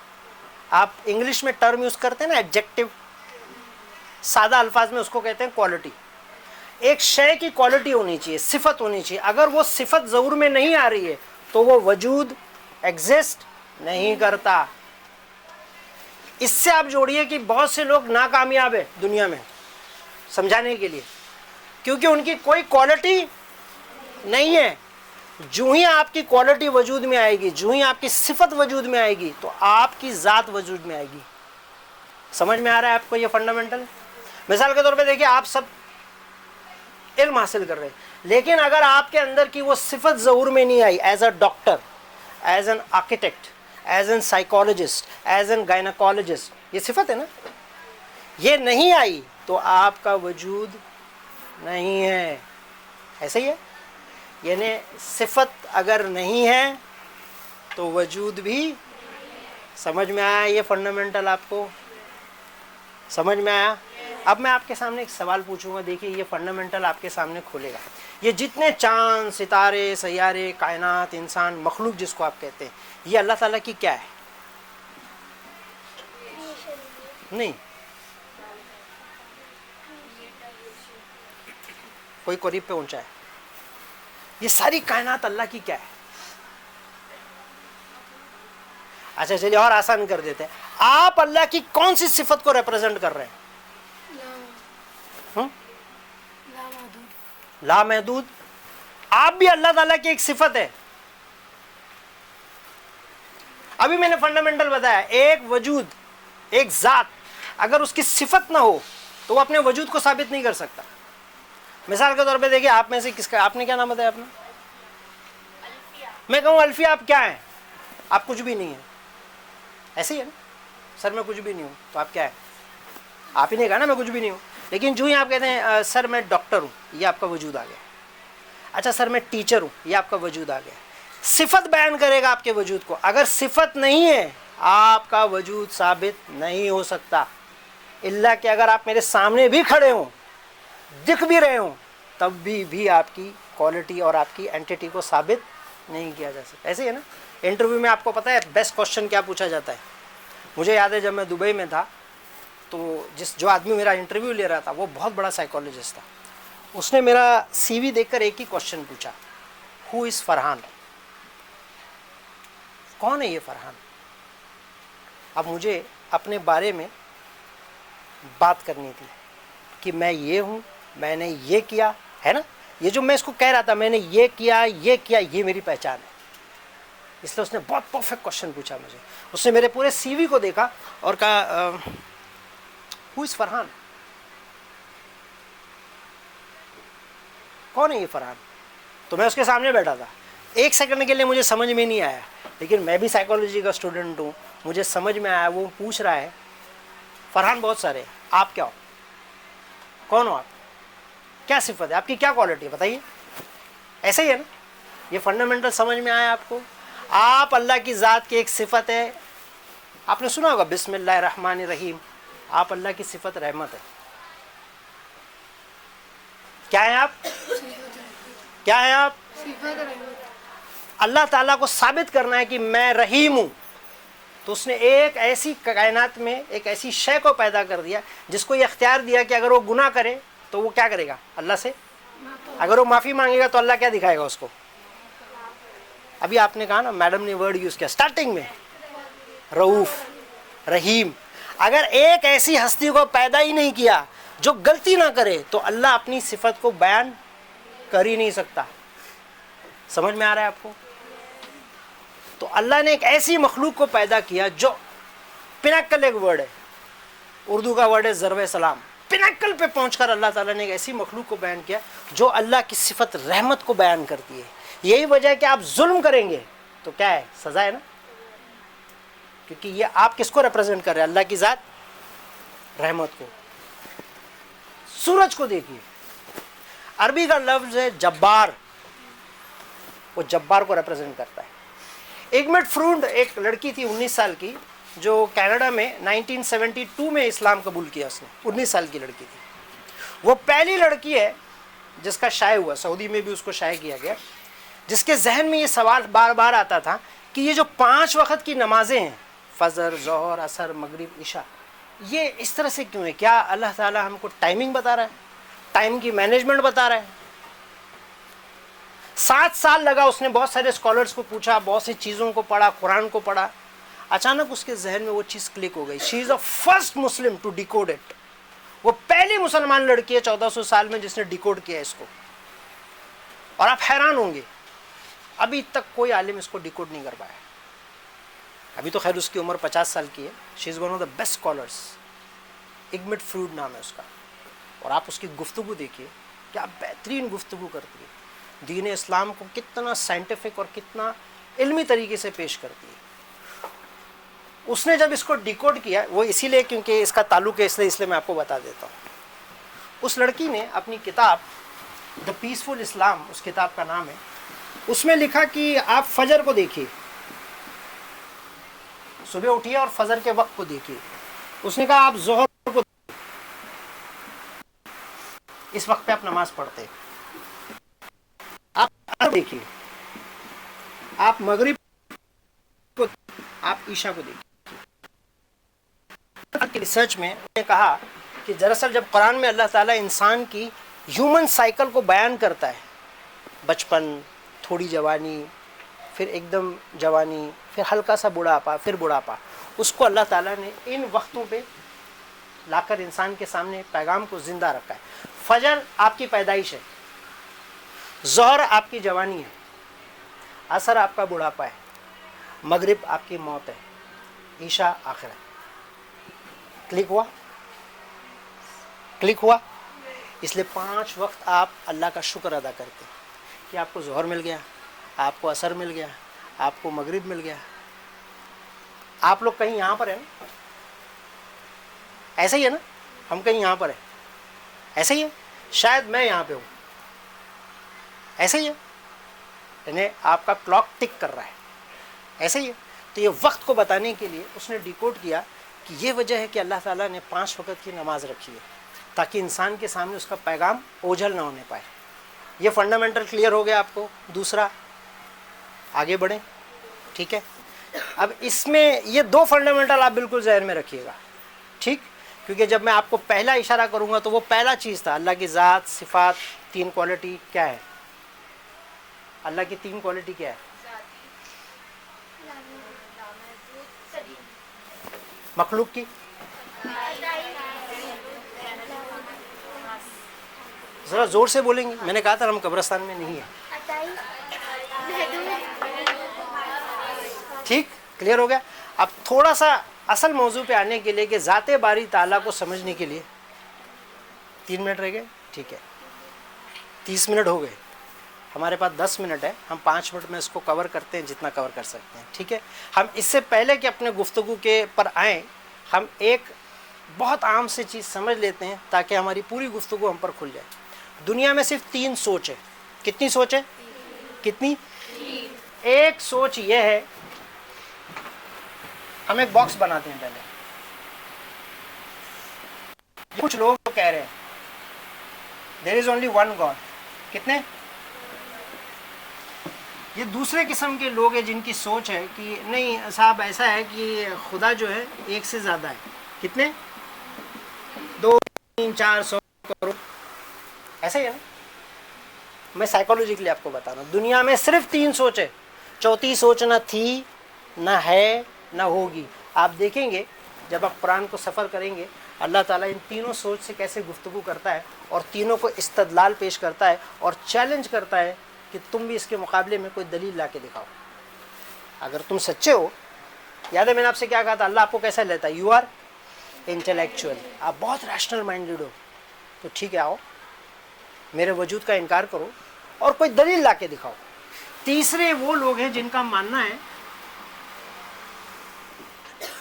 آپ انگلش میں ٹرم یوز کرتے ہیں نا ایڈجیکٹو، سادہ الفاظ میں اس کو کہتے ہیں کوالٹی. ایک شے کی کوالٹی ہونی چاہیے، صفت ہونی چاہیے. اگر وہ صفت ظہور میں نہیں آ رہی ہے تو وہ وجود ایگزسٹ نہیں کرتا. اس سے آپ جوڑیے کہ بہت سے لوگ ناکامیاب ہیں دنیا میں سمجھانے کے لیے، کیونکہ ان کی کوئی کوالٹی نہیں ہے. جو ہی آپ کی کوالٹی وجود میں آئے گی، جو ہی آپ کی صفت وجود میں آئے گی تو آپ کی ذات وجود میں آئے گی. سمجھ میں آ رہا ہے آپ کو یہ فنڈامنٹل؟ مثال کے طور پہ دیکھیے آپ سب علم حاصل کر رہے ہیں، لیکن اگر آپ کے اندر کی وہ صفت ظہور میں نہیں آئی، as a doctor, as an architect, as an psychologist, as an gynaecologist, یہ صفت ہے نا، یہ نہیں آئی تو آپ کا وجود نہیں ہے. ایسے ہی ہے. یعنی صفت اگر نہیں ہے تو وجود بھی. سمجھ میں آیا یہ فنڈامنٹل؟ آپ کو سمجھ میں آیا؟ اب میں آپ کے سامنے ایک سوال پوچھوں گا, دیکھیے یہ فنڈامنٹل آپ کے سامنے کھولے گا. یہ جتنے چاند, ستارے, سیارے, کائنات, انسان, مخلوق جس کو آپ کہتے ہیں, یہ اللہ تعالیٰ کی کیا ہے؟ نہیں, کوئی قریب پہ اونچا ہے. یہ ساری کائنات اللہ کی کیا ہے؟ اچھا چلیے اور آسان کر دیتے ہیں, آپ اللہ کی کون سی صفت کو ریپرزینٹ کر رہے ہیں؟ لا محدود. آپ بھی اللہ تعالیٰ کی ایک صفت ہے. ابھی میں نے فنڈامنٹل بتایا, ایک وجود, ایک ذات, اگر اس کی صفت نہ ہو تو وہ اپنے وجود کو ثابت نہیں کر سکتا. مثال کے طور پہ دیکھیے, آپ میں سے کس کا, آپ نے کیا نام بتایا اپنا؟ میں کہوں الفیہ, آپ کیا ہیں؟ آپ کچھ بھی نہیں ہیں. ایسے ہی ہے نا, سر میں کچھ بھی نہیں ہوں, تو آپ کیا ہیں؟ آپ ہی نے کہا نا میں کچھ بھی نہیں ہوں. لیکن جو ہی آپ کہتے ہیں سر میں ڈاکٹر ہوں, یہ آپ کا وجود آ گیا. اچھا سر میں ٹیچر ہوں, یہ آپ کا وجود آ گیا. صفت بیان کرے گا آپ کے وجود کو. اگر صفت نہیں ہے آپ کا وجود ثابت نہیں ہو سکتا, الا کہ اگر آپ میرے سامنے بھی کھڑے ہوں, دکھ بھی رہے ہوں, تب بھی آپ کی کوالٹی اور آپ کی اینٹیٹی کو ثابت نہیں کیا جا سکتا. ایسے ہی ہے نا. انٹرویو میں آپ کو پتہ ہے بیسٹ کوشچن کیا پوچھا جاتا ہے؟ مجھے یاد ہے جب میں دبئی میں تھا تو جو آدمی میرا انٹرویو لے رہا تھا وہ بہت بڑا سائیکالوجسٹ تھا. اس نے میرا سی وی دیکھ کر ایک ہی کوشچن پوچھا, ہو از فرحان؟ کون ہے یہ فرحان؟ اب مجھے اپنے بارے میں بات کرنی تھی کہ میں یہ ہوں, میں نے یہ کیا ہے نا, یہ جو میں اس کو کہہ رہا تھا میں نے یہ کیا, یہ میری پہچان ہے. اس لیے اس نے بہت پرفیکٹ کوشچن پوچھا مجھے. اس نے میرے پورے سی وی کو دیکھا اور کہا ہو از فرحان؟ کون ہے یہ فرحان؟ تو میں اس کے سامنے بیٹھا تھا. ایک سیکنڈ کے لیے مجھے سمجھ میں نہیں آیا, لیکن میں بھی سائیکالوجی کا اسٹوڈنٹ ہوں, مجھے سمجھ میں آیا. وہ پوچھ رہا ہے فرحان بہت سارے, آپ کیا ہو, کون ہو آپ, کیا صفت ہے آپ کی, کیا کوالٹی ہے بتائیے. ایسے ہی ہے نا. یہ فنڈامنٹل سمجھ میں آیا آپ کو. آپ اللہ کی ذات کی ایک صفت ہے. آپ نے سنا ہوگا بسم اللہ الرحمن الرحیم, آپ اللہ کی صفت رحمت ہے. کیا ہیں آپ؟ کیا ہیں آپ؟ اللہ تعالیٰ کو ثابت کرنا ہے کہ میں رحیم ہوں, تو اس نے ایک ایسی کائنات میں ایک ایسی شے کو پیدا کر دیا جس کو یہ اختیار دیا کہ اگر وہ گناہ کرے تو وہ کیا کرے گا, اللہ سے اگر وہ معافی مانگے گا تو اللہ کیا دکھائے گا اس کو. ابھی آپ نے کہا نا, میڈم نے ورڈ یوز کیا اسٹارٹنگ میں, رؤوف, رحیم. اگر ایک ایسی ہستی کو پیدا ہی نہیں کیا جو غلطی نہ کرے تو اللہ اپنی صفت کو بیان کر ہی نہیں سکتا. سمجھ میں آ رہا ہے آپ کو؟ تو اللہ نے ایک ایسی مخلوق کو پیدا کیا جو پینیکل, ایک ورڈ ہے اردو کا ورڈ ہے ضرب سلام, پینیکل پہ پہنچ کر اللہ تعالیٰ نے ایک ایسی مخلوق کو بیان کیا جو اللہ کی صفت رحمت کو بیان کرتی ہے. یہی وجہ ہے کہ آپ ظلم کریں گے تو کیا ہے, سزا ہے نا, کیونکہ یہ آپ کس کو ریپرزینٹ کر رہے ہیں, اللہ کی ذات رحمت کو. سورج کو دیکھیے, عربی کا لفظ ہے جبار, وہ جبار کو ریپرزینٹ کرتا ہے. ایگمٹ فروڈ ایک لڑکی تھی 19 سال کی جو کینیڈا میں 1972 میں اسلام قبول کیا. اس نے 19 سال کی لڑکی تھی. وہ پہلی لڑکی ہے جس کا شائع ہوا, سعودی میں بھی اس کو شائع کیا گیا, جس کے ذہن میں یہ سوال بار بار آتا تھا کہ یہ جو 5 وقت کی نمازیں ہیں, فجر, ظہر, عصر, مغرب, عشاء, یہ اس طرح سے کیوں ہے؟ کیا اللہ تعالیٰ ہم کو ٹائمنگ بتا رہا ہے, ٹائم کی مینجمنٹ بتا رہا ہے؟ 7 سال لگا, اس نے بہت سارے اسکالرس کو پوچھا, بہت سی چیزوں کو پڑھا, قرآن کو پڑھا. اچانک اس کے ذہن میں وہ چیز کلک ہو گئی. She is a first Muslim to decode it. وہ پہلی مسلمان لڑکی ہے 1400 سال میں جس نے ڈیکوڈ کیا اس کو. اور آپ حیران ہوں گے, ابھی تک کوئی عالم اس کو ڈیکوڈ نہیں کر پایا. ابھی تو خیر اس کی عمر 50 سال کی ہے. She is one of the best scholars, Sigmund Freud نام ہے اس کا. اور آپ اس کی گفتگو دیکھیے, کیا بہترین گفتگو کرتی ہے, دین اسلام کو کتنا سائنٹیفک اور کتنا علمی طریقے سے پیش کرتی ہے. اس نے جب اس کو ڈیکوڈ کیا, وہ اسی لیے کیونکہ اس کا تعلق ہے, اس لیے میں آپ کو بتا دیتا ہوں. اس لڑکی نے اپنی کتاب دا پیسفل اسلام, اس کتاب کا نام ہے, اس میں لکھا کہ آپ فجر کو دیکھیے, صبح اٹھیے اور فجر کے وقت کو دیکھیے. اس نے کہا آپ ظہر کو, اس وقت پہ آپ نماز پڑھتے. آپ دیکھیے, آپ مغرب کو, آپ عشاء کو دیکھیے. ریسرچ میں نے کہا کہ دراصل جب قرآن میں اللہ تعالیٰ انسان کی ہیومن سائیکل کو بیان کرتا ہے, بچپن, تھوڑی جوانی, پھر ایک دم جوانی, پھر ہلکا سا بڑھاپا, پھر بڑھاپا, اس کو اللہ تعالیٰ نے ان وقتوں پہ لا کر انسان کے سامنے پیغام کو زندہ رکھا ہے. فجر آپ کی پیدائش ہے, ظہر آپ کی جوانی ہے, عصر آپ کا بڑھاپا ہے, مغرب آپ کی موت ہے, عشاء آخر ہے. کلک ہوا؟ کلک ہوا؟ اس لیے 5 وقت آپ اللہ کا شکر ادا کرتے ہیں کہ آپ کو ظہر مل گیا, آپ کو عصر مل گیا, آپ کو مغرب مل گیا. آپ لوگ کہیں یہاں پر ہیں نا, ایسا ہی ہے نا, ہم کہیں یہاں پر ہیں, ایسا ہی ہے, شاید میں یہاں پہ ہوں, ایسا ہی ہے, یعنی آپ کا کلاک ٹک کر رہا ہے, ایسا ہی ہے. تو یہ وقت کو بتانے کے لیے اس نے ڈیکوڈ کیا کہ یہ وجہ ہے کہ اللہ تعالیٰ نے 5 وقت کی نماز رکھی ہے تاکہ انسان کے سامنے اس کا پیغام اوجھل نہ ہونے پائے. یہ فنڈامنٹل کلیئر ہو گیا آپ کو. دوسرا, آگے بڑھیں, ٹھیک ہے. اب اس میں یہ 2 فنڈامنٹل آپ بالکل ذہن میں رکھیے گا, ٹھیک, کیونکہ جب میں آپ کو پہلا اشارہ کروں گا تو وہ پہلا چیز تھا, اللہ کی ذات, صفات, 3 کوالٹی کیا ہے, اللہ کی 3 کوالٹی کیا ہے, مخلوق کی, ذرا زور سے بولیں گے, میں نے کہا تھا ہم قبرستان میں نہیں ہیں. ٹھیک, کلیئر ہو گیا. اب تھوڑا سا اصل موضوع پہ آنے کے لیے کہ ذات باری تعالیٰ کو سمجھنے کے لیے 3 منٹ رہ گئے, ٹھیک ہے, 30 منٹ ہو گئے, ہمارے پاس 10 منٹ ہے, ہم 5 منٹ میں اس کو کور کرتے ہیں جتنا کور کر سکتے ہیں, ٹھیک ہے. ہم اس سے پہلے کہ اپنے گفتگو کے پر آئیں, ہم ایک بہت عام سی چیز سمجھ لیتے ہیں تاکہ ہماری پوری گفتگو ہم پر کھل جائے. دنیا میں صرف 3 سوچ ہے. کتنی سوچ ہے؟ کتنی؟ ایک سوچ یہ ہے, ہم ایک باکس بناتے ہیں پہلے. کچھ لوگ تو کہہ رہے ہیں دیر از اونلی ون گاڈ. کتنے؟ یہ دوسرے قسم کے لوگ ہیں جن کی سوچ ہے کہ نہیں صاحب ایسا ہے کہ خدا جو ہے ایک سے زیادہ ہے. کتنے؟ 2 3 4 100 کروڑ, ایسا ہی ہے نا. میں سائیکولوجیکلی آپ کو بتا رہا ہوں, دنیا میں صرف 3 سوچ ہے, چوتھی سوچ نہ تھی, نہ ہے, نہ ہوگی. آپ دیکھیں گے جب آپ قرآن کو سفر کریں گے, اللہ تعالیٰ ان تینوں سوچ سے کیسے گفتگو کرتا ہے اور تینوں کو استدلال پیش کرتا ہے اور چیلنج کرتا ہے کہ تم بھی اس کے مقابلے میں کوئی دلیل لا کے دکھاؤ. اگر تم سچے ہو, یاد ہے میں نے آپ سے کیا کہا تھا, اللہ آپ کو کیسا لیتا ہے, یو آر انٹلیکچوئل, آپ بہت ریشنل مائنڈیڈ ہو, تو ٹھیک ہے آؤ میرے وجود کا انکار کرو اور کوئی دلیل لا کے دکھاؤ. تیسرے وہ لوگ ہیں جن کا ماننا ہے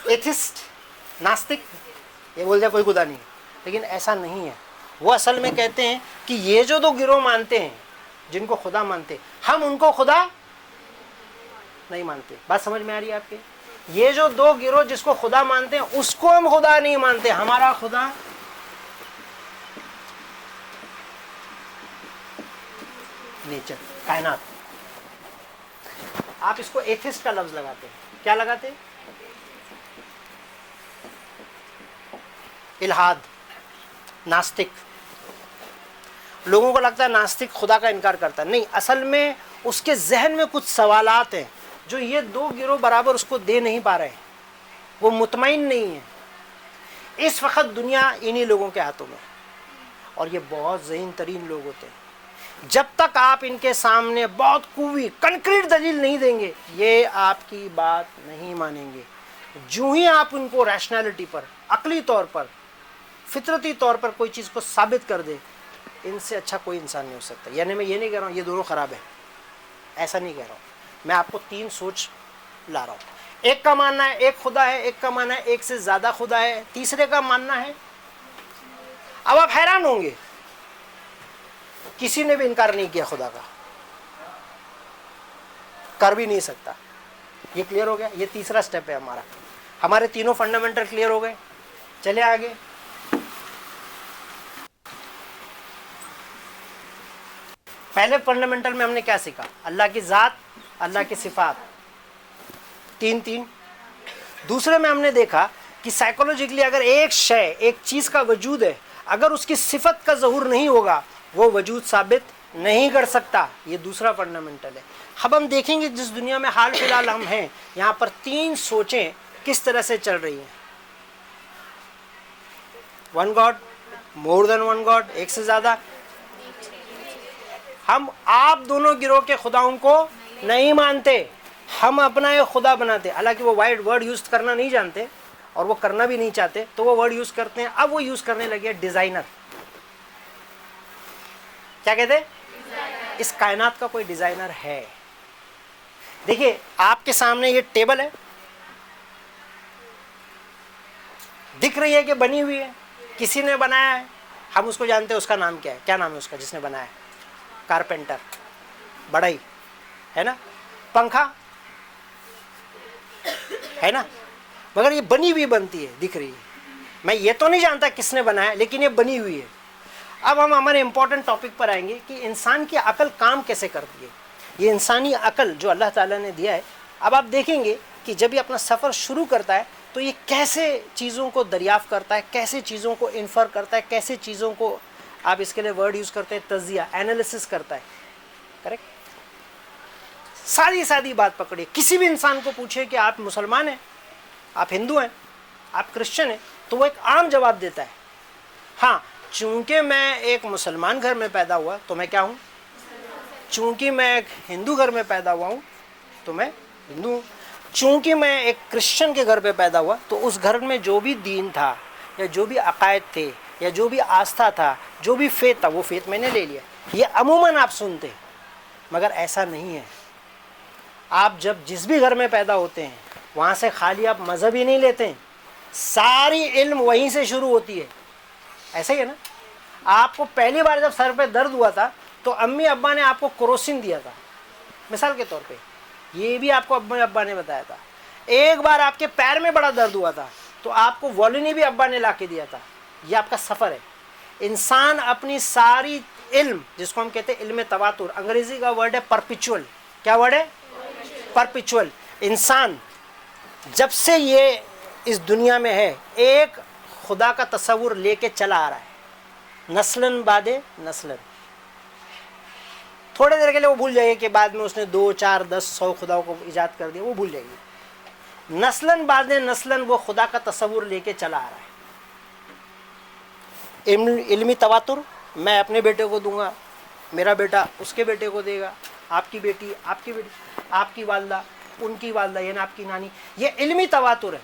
ایتھسٹ, ناستک, یہ بول جائے کوئی خدا نہیں, لیکن ایسا نہیں ہے. وہ اصل میں کہتے ہیں کہ یہ جو 2 گروہ مانتے ہیں جن کو خدا مانتے, ہم ان کو خدا نہیں مانتے. بات سمجھ میں آ رہی ہے آپ کے؟ یہ جو 2 گروہ جس کو خدا مانتے ہیں اس کو ہم خدا نہیں مانتے. ہمارا خدا نیچر, کائنات. آپ اس کو ایتھسٹ کا لفظ لگاتے ہیں. کیا لگاتے ہیں؟ الحاد, ناستک. لوگوں کو لگتا ہے ناستک خدا کا انکار کرتا ہے. نہیں, اصل میں اس کے ذہن میں کچھ سوالات ہیں جو یہ 2 گروہ برابر اس کو دے نہیں پا رہے ہیں. وہ مطمئن نہیں ہے. اس وقت دنیا انہی لوگوں کے ہاتھوں میں, اور یہ بہت ذہین ترین لوگ ہوتے ہیں. جب تک آپ ان کے سامنے بہت قوی کنکریٹ دلیل نہیں دیں گے, یہ آپ کی بات نہیں مانیں گے. جو ہی آپ ان کو ریشنلٹی پر, عقلی طور پر, فطرتی طور پر کوئی چیز کو ثابت کر دے, ان سے اچھا کوئی انسان نہیں ہو سکتا. یعنی میں یہ نہیں کہہ رہا ہوں یہ دونوں خراب ہیں, ایسا نہیں کہہ رہا ہوں. میں آپ کو 3 سوچ لا رہا ہوں. ایک کا ماننا ہے ایک خدا ہے, ایک کا ماننا ہے ایک سے زیادہ خدا ہے, تیسرے کا ماننا ہے. اب آپ حیران ہوں گے, کسی نے بھی انکار نہیں کیا خدا کا, کر بھی نہیں سکتا. یہ کلیئر ہو گیا. یہ تیسرا سٹیپ ہے ہمارا. ہمارے تینوں فنڈامنٹل کلیئر ہو گئے. چلے آگے. پہلے فنڈامنٹل میں ہم نے کیا سیکھا؟ اللہ کی ذات، اللہ کی صفات، تین. دوسرے میں ہم نے دیکھا کہ سائیکولوجیکلی اگر ایک شے، ایک چیز کا وجود ہے، اگر اس کی صفت کا ظہور نہیں ہوگا وہ وجود ثابت نہیں کر سکتا. یہ دوسرا فنڈامنٹل ہے. اب ہم دیکھیں گے جس دنیا میں حال فی الحال ہم ہیں، یہاں پر 3 سوچیں کس طرح سے چل رہی ہیں. ون گاڈ، مور دین ون گاڈ، ایک سے زیادہ. ہم آپ دونوں گروہ کے خداؤں کو نہیں مانتے، ہم اپنا ایک خدا بناتے. حالانکہ وہ وائڈ ورڈ یوز کرنا نہیں جانتے اور وہ کرنا بھی نہیں چاہتے، تو وہ ورڈ یوز کرتے ہیں. اب وہ یوز کرنے لگے ڈیزائنر. کیا کہتے ہیں؟ اس کائنات کا کوئی ڈیزائنر ہے. دیکھیے آپ کے سامنے یہ ٹیبل ہے، دکھ رہی ہے کہ بنی ہوئی ہے، کسی نے بنایا ہے. ہم اس کو جانتے ہیں، اس کا نام کیا ہے؟ کیا نام ہے اس کا جس نے بنایا ہے؟ کارپینٹر، بڑھئی ہے نا. پنکھا ہے نا. مگر یہ بنی ہوئی بنتی ہے، دکھ رہی ہے. میں یہ تو نہیں جانتا کس نے بنایا، لیکن یہ بنی ہوئی ہے. اب ہم ہمارے امپورٹنٹ ٹاپک پر آئیں گے کہ انسان کی عقل کام کیسے کرتی ہے. یہ انسانی عقل جو اللہ تعالیٰ نے دیا ہے، اب آپ دیکھیں گے کہ جب یہ اپنا سفر شروع کرتا ہے تو یہ کیسے چیزوں کو دریافت کرتا ہے، کیسے چیزوں کو انفر کرتا ہے، کیسے چیزوں کو، آپ اس کے لیے ورڈ یوز کرتے ہیں تجزیہ، اینالیسس کرتا ہے. کریکٹ. سادی بات پکڑیے. کسی بھی انسان کو پوچھے کہ آپ مسلمان ہیں، آپ ہندو ہیں، آپ کرسچن ہیں، تو وہ ایک عام جواب دیتا ہے. ہاں، چونکہ میں ایک مسلمان گھر میں پیدا ہوا تو میں کیا ہوں، چونکہ میں ایک ہندو گھر میں پیدا ہوا ہوں تو میں ہندو ہوں، چونکہ میں ایک کرسچن کے گھر پہ پیدا ہوا تو اس گھر میں جو بھی دین تھا یا جو بھی عقائد تھے یا جو بھی آستھا تھا، جو بھی فیت تھا، وہ فیت میں نے لے لیا. یہ عموماً آپ سنتے ہیں، مگر ایسا نہیں ہے. آپ جب جس بھی گھر میں پیدا ہوتے ہیں وہاں سے خالی آپ مذہب ہی نہیں لیتے ہیں، ساری علم وہیں سے شروع ہوتی ہے. ایسا ہی ہے نا. آپ کو پہلی بار جب سر پہ درد ہوا تھا تو امی ابا نے آپ کو کروسین دیا تھا، مثال کے طور پہ. یہ بھی آپ کو امی ابا نے بتایا تھا. ایک بار آپ کے پیر میں بڑا درد ہوا تھا تو آپ کو والینی بھی ابا نے لا کے دیا تھا. یہ آپ کا سفر ہے. انسان اپنی ساری علم، جس کو ہم کہتے ہیں علم تواتر، انگریزی کا ورڈ ہے پرپیچول. کیا ورڈ ہے؟ پرپیچول. انسان جب سے یہ اس دنیا میں ہے ایک خدا کا تصور لے کے چلا آ رہا ہے، نسلن بعد نسلن. تھوڑے دیر کے لیے وہ بھول جائے گی کہ بعد میں اس نے 2 4 10 100 خداؤں کو ایجاد کر دیا، وہ بھول جائے گی. نسلن بعد نسلن وہ خدا کا تصور لے کے چلا آ رہا ہے. علمی تواتر، میں اپنے بیٹے کو دوں گا، میرا بیٹا اس کے بیٹے کو دے گا، آپ کی بیٹی آپ کی بیٹی، آپ کی والدہ ان کی والدہ یعنی آپ کی نانی. یہ علمی تواتر ہے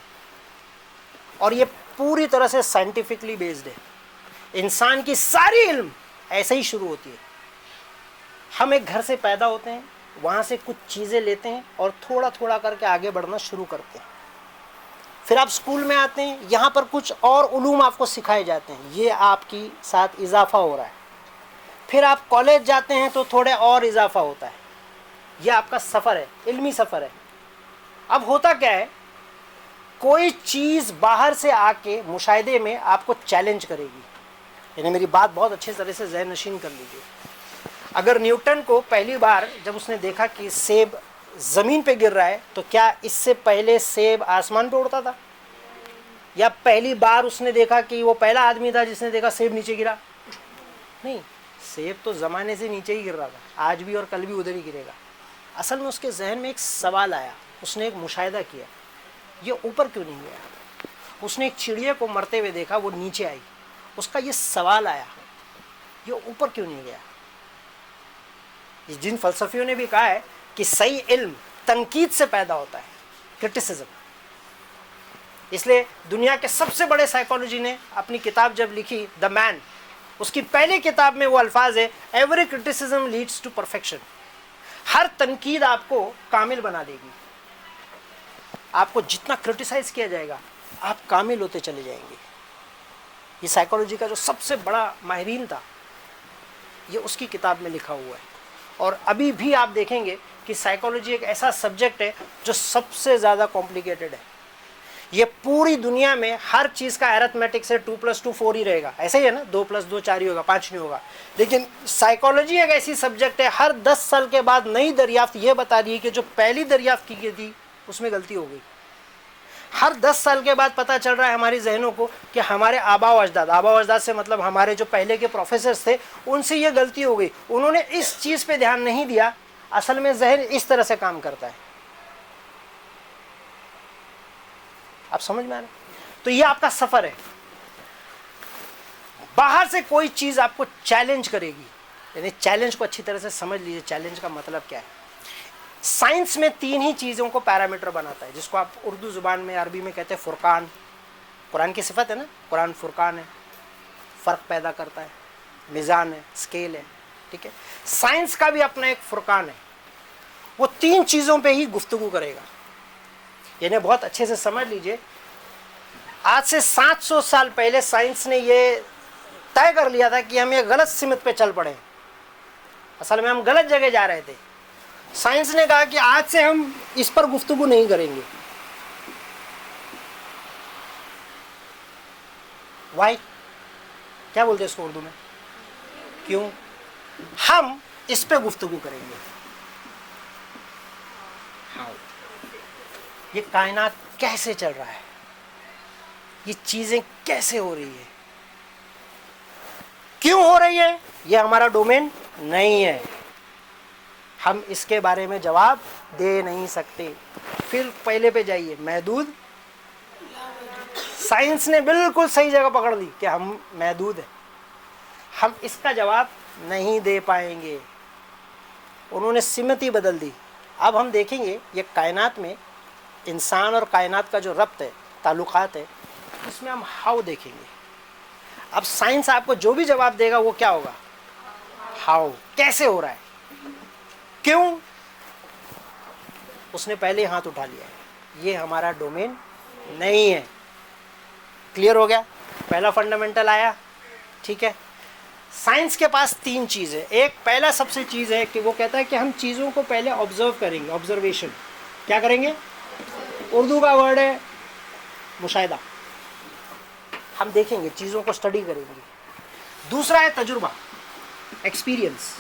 اور یہ پوری طرح سے سائنٹیفکلی بیسڈ ہے. انسان کی ساری علم ایسے ہی شروع ہوتی ہے. ہم ایک گھر سے پیدا ہوتے ہیں، وہاں سے کچھ چیزیں لیتے ہیں اور تھوڑا تھوڑا کر کے آگے بڑھنا شروع کرتے ہیں. پھر آپ اسکول میں آتے ہیں، یہاں پر کچھ اور علوم آپ کو سکھائے جاتے ہیں، یہ آپ کی ساتھ اضافہ ہو رہا ہے. پھر آپ کالج جاتے ہیں تو تھوڑے اور اضافہ ہوتا ہے. یہ آپ کا سفر ہے، علمی سفر ہے. اب ہوتا کیا ہے، کوئی چیز باہر سے آ کے مشاہدے میں آپ کو چیلنج کرے گی. یعنی میری بات بہت اچھے طرح سے ذہن نشین کر لیجیے. اگر نیوٹن کو پہلی بار جب اس نے دیکھا کہ سیب زمین پہ گر رہا ہے تو کیا اس سے پہلے سیب آسمان پہ اڑتا تھا؟ یا پہلی بار اس نے دیکھا کہ وہ پہلا آدمی تھا جس نے دیکھا سیب نیچے گرا؟ نہیں، سیب تو زمانے سے نیچے ہی گر رہا تھا، آج بھی اور کل بھی ادھر ہی گرے گا. اصل میں اس کے ذہن میں ایک سوال آیا، اس نے ایک مشاہدہ کیا، یہ اوپر کیوں نہیں گیا؟ اس نے ایک چڑیا کو مرتے ہوئے دیکھا، وہ نیچے آئی. اس کا یہ سوال آیا، یہ اوپر کیوں نہیں گیا؟ جن فلسفیوں نے بھی کہا ہے کہ صحیح علم تنقید سے پیدا ہوتا ہے، کرٹیسزم. اس لیے دنیا کے سب سے بڑے سائیکالوجی نے اپنی کتاب جب لکھی دا مین، اس کی پہلی کتاب میں وہ الفاظ ہے every criticism leads to perfection. ہر تنقید آپ کو کامل بنا دے گی. آپ کو جتنا کرٹیسائز کیا جائے گا آپ کامل ہوتے چلے جائیں گے. یہ سائیکالوجی کا جو سب سے بڑا ماہرین تھا، یہ اس کی کتاب میں لکھا ہوا ہے. اور ابھی بھی آپ دیکھیں گے کہ سائیکالوجی ایک ایسا سبجیکٹ ہے جو سب سے زیادہ کمپلیکیٹڈ ہے. یہ پوری دنیا میں ہر چیز کا ایرتمیٹک سے 2+2 4 ہی رہے گا, ایسا ہی ہے نا, 2+2 4 ہی ہوگا, 5 نہیں ہوگا. لیکن سائیکالوجی ایک ایسی سبجیکٹ ہے, ہر 10 سال کے بعد نئی دریافت یہ بتا رہی ہے کہ جو پہلی دریافت کی گئی تھی اس میں غلطی ہو گئی. ہر 10 سال کے بعد پتہ چل رہا ہے ہماری ذہنوں کو کہ ہمارے آبا و اجداد سے مطلب ہمارے جو پہلے کے پروفیسرز تھے ان سے یہ غلطی ہو گئی, انہوں نے اس چیز پہ دھیان نہیں دیا. اصل میں ذہن اس طرح سے کام کرتا ہے. آپ سمجھ میں آ رہے ہیں؟ تو یہ آپ کا سفر ہے. باہر سے کوئی چیز آپ کو چیلنج کرے گی, یعنی چیلنج کو اچھی طرح سے سمجھ لیجیے, چیلنج کا مطلب کیا ہے. سائنس میں 3 ہی چیزوں کو پیرامیٹر بناتا ہے, جس کو آپ اردو زبان میں عربی میں کہتے ہیں فرقان. قرآن کی صفت ہے نا, قرآن فرقان ہے, فرق پیدا کرتا ہے, میزان ہے, اسکیل ہے, ٹھیک ہے. سائنس کا بھی اپنا ایک فرقان ہے, وہ 3 چیزوں پہ ہی گفتگو کرے گا. یعنی بہت اچھے سے سمجھ لیجئے, آج سے 700 سال پہلے سائنس نے یہ طے کر لیا تھا کہ ہم یہ غلط سمت پہ چل پڑے, اصل میں ہم غلط جگہ جا رہے تھے. سائنس نے کہا کہ آج سے ہم اس پر گفتگو نہیں کریں گے. وائی, کیا بولتے ہیں اس کو اردو میں, کیوں؟ ہم اس پہ گفتگو کریں گے. یہ کائنات کیسے چل رہا ہے, یہ چیزیں کیسے ہو رہی ہے, کیوں ہو رہی ہے, یہ ہمارا ڈومین نہیں ہے, ہم اس کے بارے میں جواب دے نہیں سکتے. پھر پہلے پہ جائیے, محدود. سائنس نے بالکل صحیح جگہ پکڑ لی کہ ہم محدود ہیں, ہم اس کا جواب نہیں دے پائیں گے. انہوں نے سمت ہی بدل دی. اب ہم دیکھیں گے یہ کائنات میں انسان اور کائنات کا جو ربط ہے, تعلقات ہے, اس میں ہم ہاؤ دیکھیں گے. اب سائنس آپ کو جو بھی جواب دے گا وہ کیا ہوگا, ہاؤ, کیسے ہو رہا ہے, کیوں. اس نے پہلے ہاتھ اٹھا لیا ہے, یہ ہمارا ڈومین نہیں ہے. کلیئر ہو گیا, پہلا فنڈامنٹل آیا, ٹھیک ہے. سائنس کے پاس 3 چیزیں. ایک پہلا سب سے چیز ہے کہ وہ کہتا ہے کہ ہم چیزوں کو پہلے آبزرو کریں گے. آبزرویشن کیا کریں گے, اردو کا ورڈ ہے مشاہدہ. ہم دیکھیں گے, چیزوں کو اسٹڈی کریں گے. دوسرا ہے تجربہ, ایکسپیرئنس.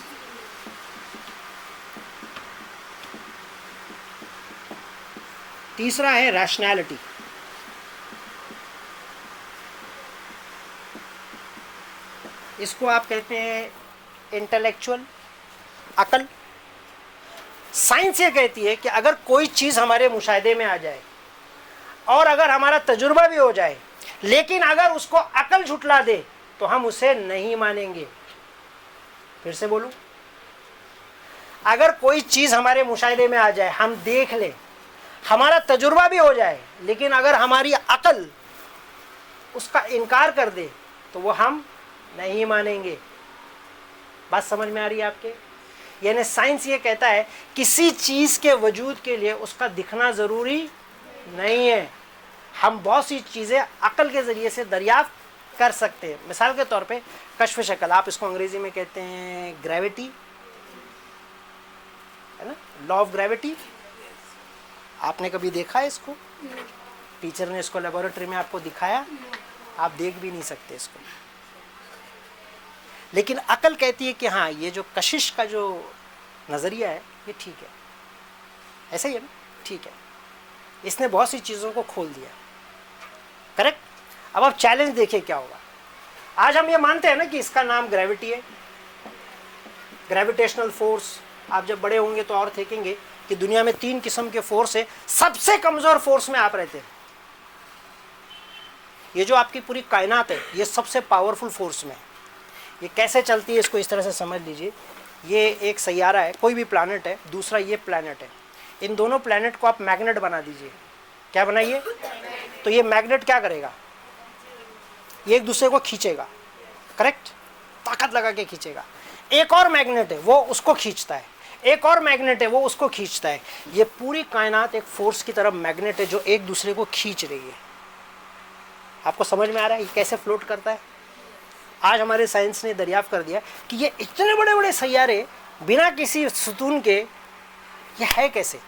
تیسرا ہے ریشنالٹی. اس کو آپ کہتے ہیں انٹلیکچوئل, عقل. سائنس یہ کہتی ہے کہ اگر کوئی چیز ہمارے مشاہدے میں آ جائے اور اگر ہمارا تجربہ بھی ہو جائے, لیکن اگر اس کو عقل جھٹلا دے تو ہم اسے نہیں مانیں گے. پھر سے بولوں, اگر کوئی چیز ہمارے مشاہدے میں آ جائے, ہم دیکھ لیں, ہمارا تجربہ بھی ہو جائے, لیکن اگر ہماری عقل اس کا انکار کر دے تو وہ ہم نہیں مانیں گے. بات سمجھ میں آ رہی ہے آپ کے؟ یعنی سائنس یہ کہتا ہے کسی چیز کے وجود کے لیے اس کا دکھنا ضروری نہیں ہے. ہم بہت سی چیزیں عقل کے ذریعے سے دریافت کر سکتے ہیں. مثال کے طور پہ کشف شکل, آپ اس کو انگریزی میں کہتے ہیں گریوٹی, ہے نا, لا آف گریوٹی. آپ نے کبھی دیکھا ہے اس کو؟ ٹیچر نے اس کو لیبورٹری میں آپ کو دکھایا, آپ دیکھ بھی نہیں سکتے اس کو. لیکن عقل کہتی ہے کہ ہاں یہ جو کشش کا جو نظریہ ہے یہ ٹھیک ہے, ایسا ہی ہے نا, ٹھیک ہے. اس نے بہت سی چیزوں کو کھول دیا, کریکٹ. اب آپ چیلنج دیکھیں کیا ہوگا. آج ہم یہ مانتے ہیں نا کہ اس کا نام گریوٹی ہے, گریویٹیشنل فورس. آپ جب بڑے ہوں گے تو اور دیکھیں گے کہ دنیا میں 3 قسم کے فورس ہیں. سب سے کمزور فورس میں آپ رہتے ہیں. یہ جو آپ کی پوری کائنات ہے یہ سب سے پاورفل فورس میں ہے. یہ کیسے چلتی ہے اس کو اس طرح سے سمجھ لیجئے. یہ ایک سیارہ ہے, کوئی بھی پلانٹ ہے, دوسرا یہ پلانٹ ہے. ان دونوں پلانٹ کو آپ میگنیٹ بنا دیجئے. کیا بنائیے؟ تو یہ میگنیٹ کیا کرے گا, یہ ایک دوسرے کو کھینچے گا, کریکٹ, طاقت لگا کے کھینچے گا. ایک اور میگنیٹ ہے وہ اس کو کھینچتا ہے, ایک اور میگنیٹ ہے وہ اس کو کھینچتا ہے. یہ پوری کائنات ایک فورس کی طرح میگنیٹ ہے جو ایک دوسرے کو کھینچ رہی ہے. آپ کو سمجھ میں آ رہا ہے یہ کیسے فلوٹ کرتا ہے؟ آج ہمارے سائنس نے دریافت کر دیا کہ یہ اتنے بڑے بڑے سیارے بنا کسی ستون کے یہ ہے کیسے.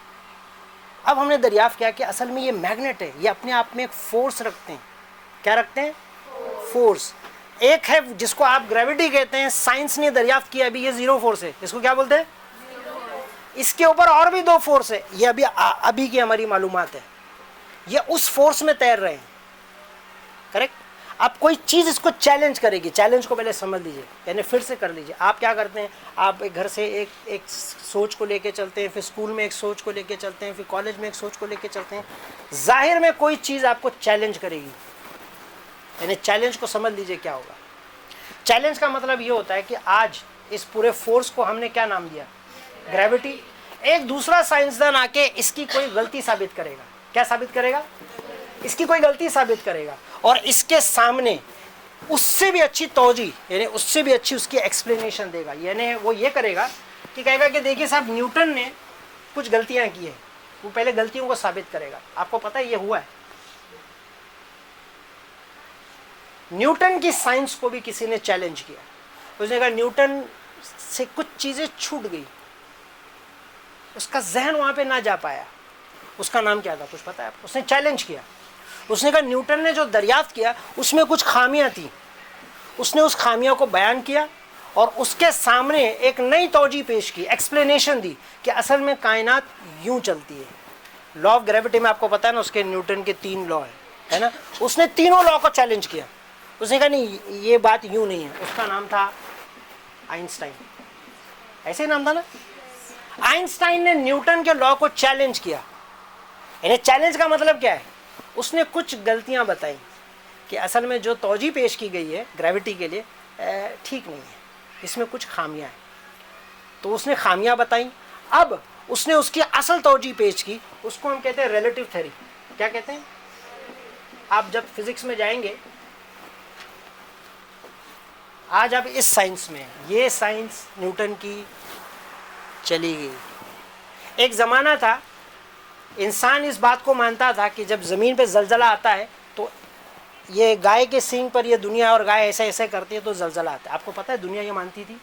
اب ہم نے دریافت کیا کہ اصل میں یہ میگنیٹ ہے, یہ اپنے آپ میں ایک فورس رکھتے ہیں. کیا رکھتے ہیں؟ فورس. ایک ہے جس کو آپ گریوٹی کہتے ہیں, سائنس نے دریافت کیا ابھی یہ زیرو فورس ہے. اس کو کیا بولتے ہیں؟ اس کے اوپر اور بھی دو فورس ہے, یہ ابھی کی ہماری معلومات ہے. یہ اس فورس میں تیر رہے ہیں. کریکٹ. اب کوئی چیز اس کو چیلنج کرے گی, چیلنج کو پہلے سمجھ لیجئے, یعنی پھر سے کر لیجئے. آپ کیا کرتے ہیں, آپ گھر سے ایک سوچ کو لے کے چلتے ہیں, پھر اسکول میں ایک سوچ کو لے کے چلتے ہیں, پھر کالج میں ایک سوچ کو لے کے چلتے ہیں. ظاہر میں کوئی چیز آپ کو چیلنج کرے گی, یعنی چیلنج کو سمجھ لیجئے کیا ہوگا. چیلنج کا مطلب یہ ہوتا ہے کہ آج اس پورے فورس کو ہم نے کیا نام دیا؟ گریوٹی. ایک دوسرا سائنسدان آ کے اس کی کوئی غلطی ثابت کرے گا. کیا ثابت کرے گا؟ اس کی کوئی غلطی ثابت کرے گا, اور اس کے سامنے اس سے بھی اچھی توجیہ, یعنی اس سے بھی اچھی اس کی ایکسپلینیشن دے گا. یعنی وہ یہ کرے گا کہ کہے گا کہ دیکھیے صاحب, نیوٹن نے کچھ غلطیاں کی ہیں, وہ پہلے غلطیوں کو ثابت کرے گا. آپ کو پتہ ہے یہ ہوا ہے, نیوٹن کی سائنس کو بھی کسی نے چیلنج کیا. اس نے کہا نیوٹن سے کچھ چیزیں چھوٹ گئی, اس کا ذہن وہاں پہ نہ جا پایا. اس کا نام کیا تھا کچھ پتا ہے آپ کو؟ اس نے چیلنج کیا. اس نے کہا نیوٹن نے جو دریافت کیا اس میں کچھ خامیاں تھیں, اس نے اس خامیوں کو بیان کیا اور اس کے سامنے ایک نئی توجیہ پیش کی, ایکسپلینیشن دی کہ اصل میں کائنات یوں چلتی ہے. لا آف گریوٹی میں آپ کو پتا ہے نا, اس کے نیوٹن کے 3 لا ہے نا. اس نے تینوں لا کو چیلنج کیا. اس نے کہا نہیں, یہ بات یوں نہیں ہے. اس کا نام تھا آئنسٹائن, ایسے ہی نام تھا نا. آئنسٹائن نے نیوٹن کے لا کو چیلنج کیا. یعنی چیلنج کا مطلب کیا ہے؟ اس نے کچھ غلطیاں بتائیں کہ اصل میں جو توجیہ پیش کی گئی ہے گریوٹی کے لیے ٹھیک نہیں ہے, اس میں کچھ خامیاں ہیں. تو اس نے خامیاں بتائیں. اب اس نے اس کی اصل توجیہ پیش کی, اس کو ہم کہتے ہیں ریلیٹو تھیوری. کیا کہتے ہیں؟ آپ جب فزکس میں جائیں گے, آج اب اس سائنس میں, یہ سائنس نیوٹن کی چلی گئی. ایک زمانہ تھا انسان اس بات کو مانتا تھا کہ جب زمین پہ زلزلہ آتا ہے تو یہ گائے کے سینگ پر یہ دنیا, اور گائے ایسے ایسے کرتی ہے تو زلزلہ آتا ہے. آپ کو پتہ ہے دنیا یہ مانتی تھی.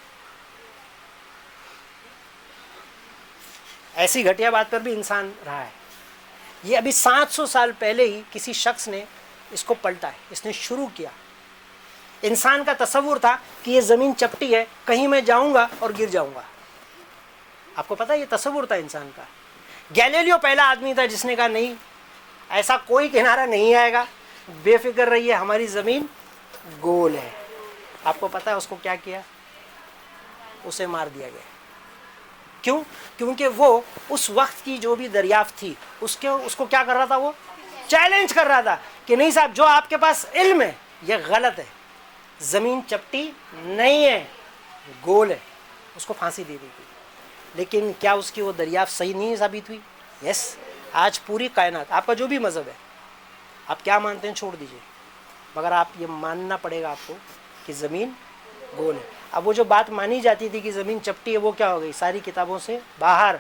ایسی گھٹیا بات پر بھی انسان رہا ہے. یہ ابھی 700 سال پہلے ہی کسی شخص نے اس کو پلٹا ہے, اس نے شروع کیا. انسان کا تصور تھا کہ یہ زمین چپٹی ہے, کہیں میں جاؤں گا اور گر جاؤں گا. آپ کو پتہ ہے یہ تصور تھا انسان کا. گیلیلیو پہلا آدمی تھا جس نے کہا نہیں, ایسا کوئی کنارہ نہیں آئے گا, بے فکر رہیے, ہماری زمین گول ہے. آپ کو پتہ ہے اس کو کیا کیا؟ اسے مار دیا گیا. کیوں؟ کیونکہ وہ اس وقت کی جو بھی دریافت تھی اس کو کیا کر رہا تھا, وہ چیلنج کر رہا تھا کہ نہیں صاحب, جو آپ کے پاس علم ہے یہ غلط ہے, زمین چپٹی نہیں ہے, گول ہے. اس کو پھانسی دے دی گئی. لیکن کیا اس کی وہ دریافت صحیح نہیں ثابت ہوئی؟ یس. آج پوری کائنات, آپ کا جو بھی مذہب ہے, آپ کیا مانتے ہیں چھوڑ دیجئے, مگر آپ یہ ماننا پڑے گا آپ کو کہ زمین گول ہے. اب وہ جو بات مانی جاتی تھی کہ زمین چپٹی ہے, وہ کیا ہو گئی؟ ساری کتابوں سے باہر.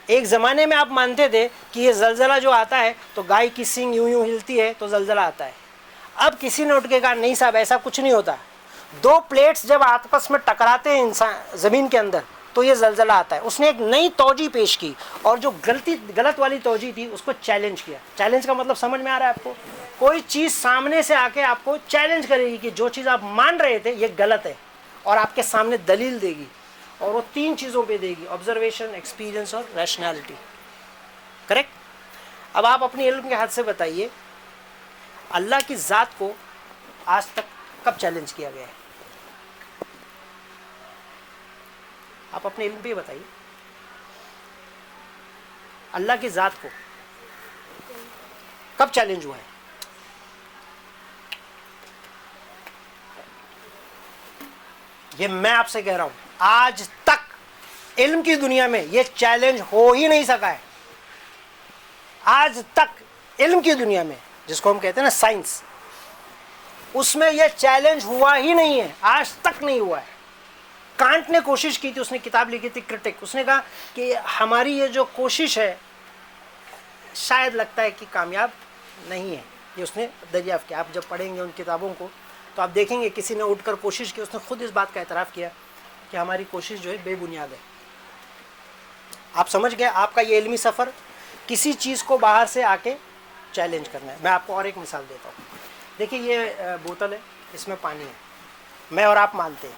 ایک زمانے میں آپ مانتے تھے کہ یہ زلزلہ جو آتا ہے تو گائے کی سینگ یوں یوں ہلتی ہے تو زلزلہ آتا ہے. اب کسی نے اٹھ کے کہا نہیں صاحب, ایسا کچھ نہیں ہوتا. 2 پلیٹس جب آپس میں ٹکراتے ہیں زمین کے اندر تو یہ زلزلہ آتا ہے. اس نے ایک نئی توجیہ پیش کی, اور جو غلط والی توجیہ تھی اس کو چیلنج کیا. چیلنج کا مطلب سمجھ میں آ رہا ہے آپ کو؟ کوئی چیز سامنے سے آ کے آپ کو چیلنج کرے گی کہ جو چیز آپ مان رہے تھے یہ غلط ہے, اور آپ کے سامنے دلیل دے گی, اور وہ 3 چیزوں پہ دے گی: آبزرویشن, ایکسپیرینس اور ریشنالٹی. کریکٹ. اب آپ اپنی علم کے حد سے بتائیے اللہ کی ذات کو آج تک کب چیلنج کیا گیا ہے؟ آپ اپنے علم پہ بتائیے اللہ کی ذات کو کب چیلنج ہوا ہے؟ یہ میں آپ سے کہہ رہا ہوں, آج تک علم کی دنیا میں یہ چیلنج ہو ہی نہیں سکا ہے. آج تک علم کی دنیا میں, جس کو ہم کہتے ہیں نا سائنس, اس میں یہ چیلنج ہوا ہی نہیں ہے, آج تک نہیں ہوا ہے. کانٹ نے کوشش کی تھی, اس نے کتاب لکھی تھی کرٹک. اس نے کہا کہ ہماری یہ جو کوشش ہے شاید لگتا ہے کہ کامیاب نہیں ہے. یہ اس نے دریافت کیا. آپ جب پڑھیں گے ان کتابوں کو تو آپ دیکھیں گے کسی نے اٹھ کر کوشش کی, اس نے خود اس بات کا اعتراف کیا کہ ہماری کوشش جو ہے بے بنیاد ہے. آپ سمجھ گئے؟ آپ کا یہ علمی سفر کسی چیز کو باہر سے آ کے چیلنج کرنا ہے. میں آپ کو اور ایک مثال دیتا ہوں. دیکھیے یہ بوتل ہے, اس میں پانی ہے, میں اور آپ مانتے ہیں.